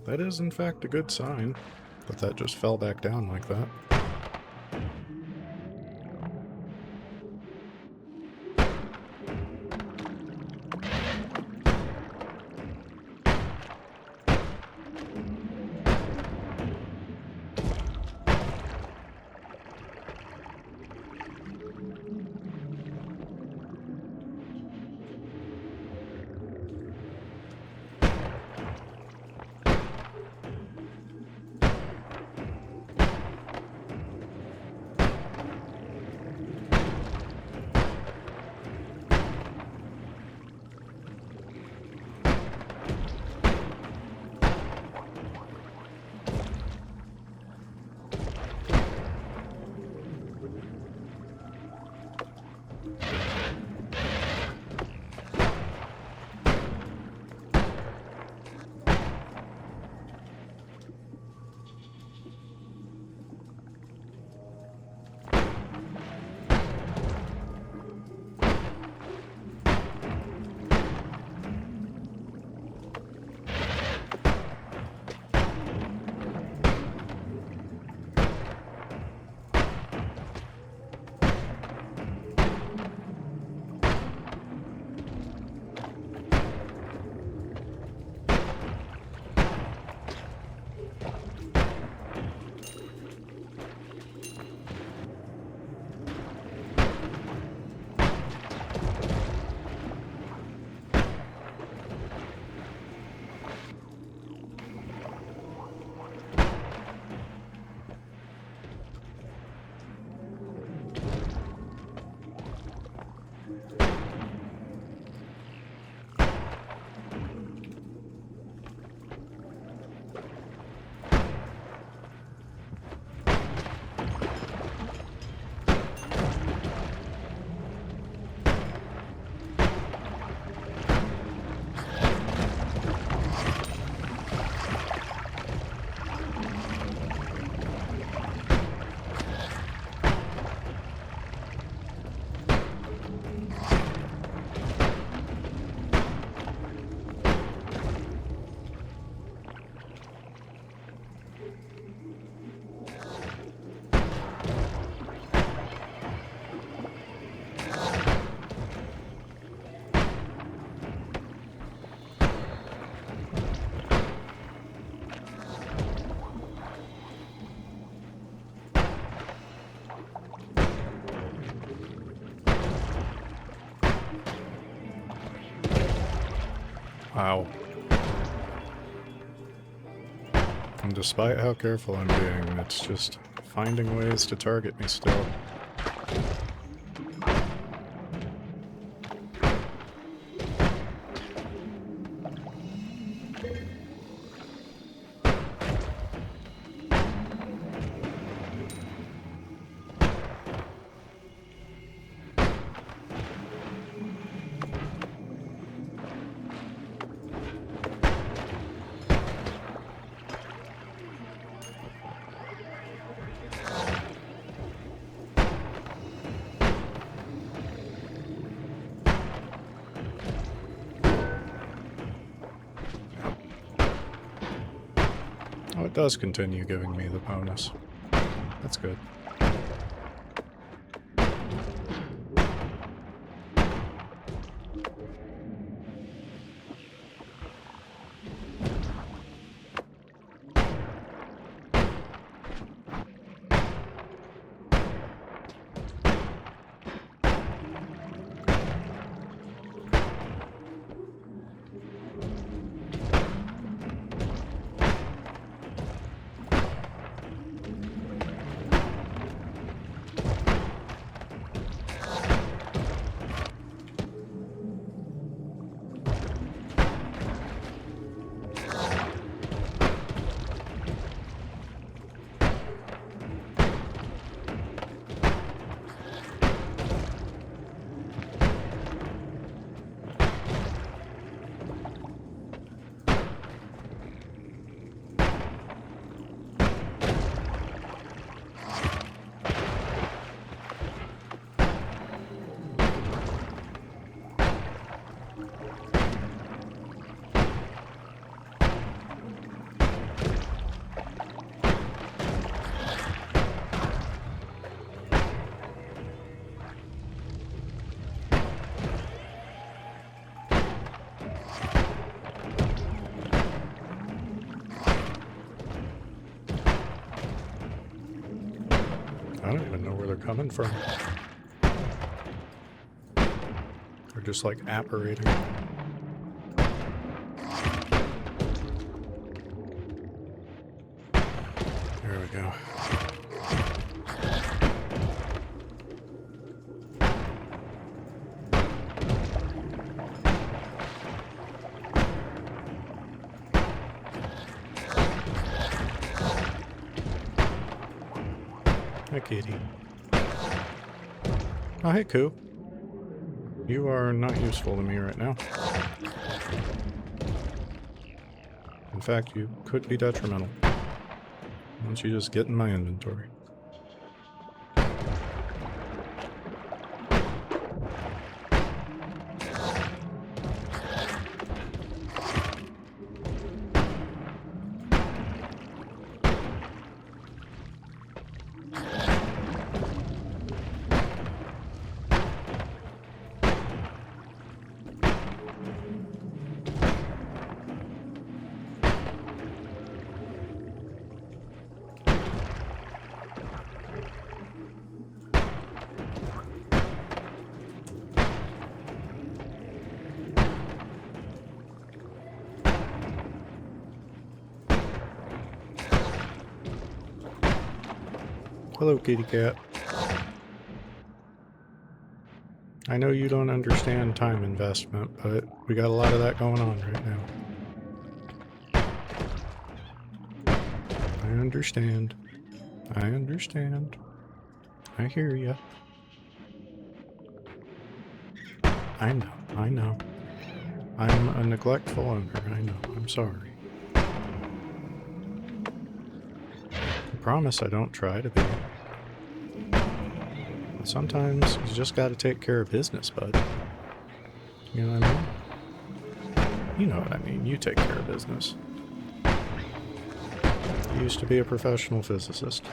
That is in fact a good sign, but that just fell back down like that. Wow. And despite how careful I'm being, it's just finding ways to target me still. Oh, it does continue giving me the bonus. That's good. coming from? They're just like apparating. There we go. Hi, kitty. Oh, hey, Koo. You are not useful to me right now. In fact, you could be detrimental. Why don't you just get in my inventory? Hello, kitty cat. I know you don't understand time investment, but we got a lot of that going on right now. I understand. I understand. I hear ya. I know. I know. I'm a neglectful owner. I know. I'm sorry. I promise I don't try to be. But sometimes you just gotta take care of business, bud. You know what I mean? You know what I mean. You take care of business. I used to be a professional physicist.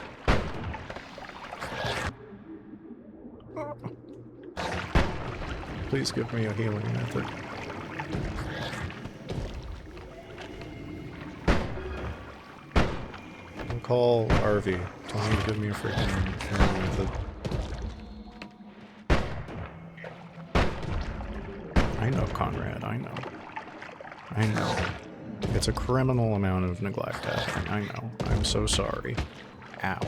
Please give me a healing method. I'll call RV. Tell him to give me a freaking healing method. I know, Conrad. I know. I know. It's a criminal amount of neglect happening. I know. I'm so sorry. Ow.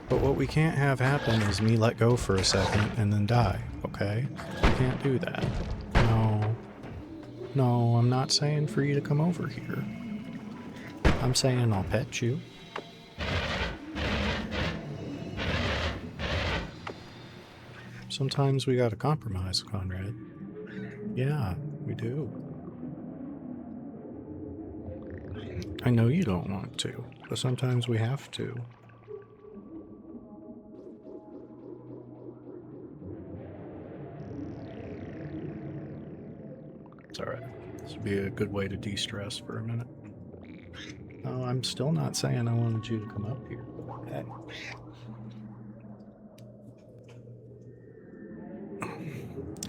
But what we can't have happen is me let go for a second and then die, okay? We can't do that. No. No, I'm not saying for you to come over here. I'm saying I'll pet you. Sometimes we gotta compromise, Conrad. Yeah, we do. I know you don't want to, but sometimes we have to. It's alright. This would be a good way to de-stress for a minute. Oh, I'm still not saying I wanted you to come up here. Hey.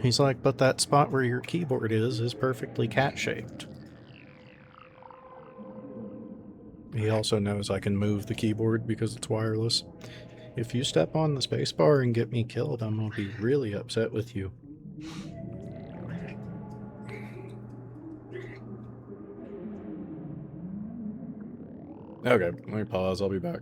He's like, but that spot where your keyboard is perfectly cat-shaped. He also knows I can move the keyboard because it's wireless. If you step on the spacebar and get me killed, I'm gonna be really upset with you. Okay, let me pause. I'll be back.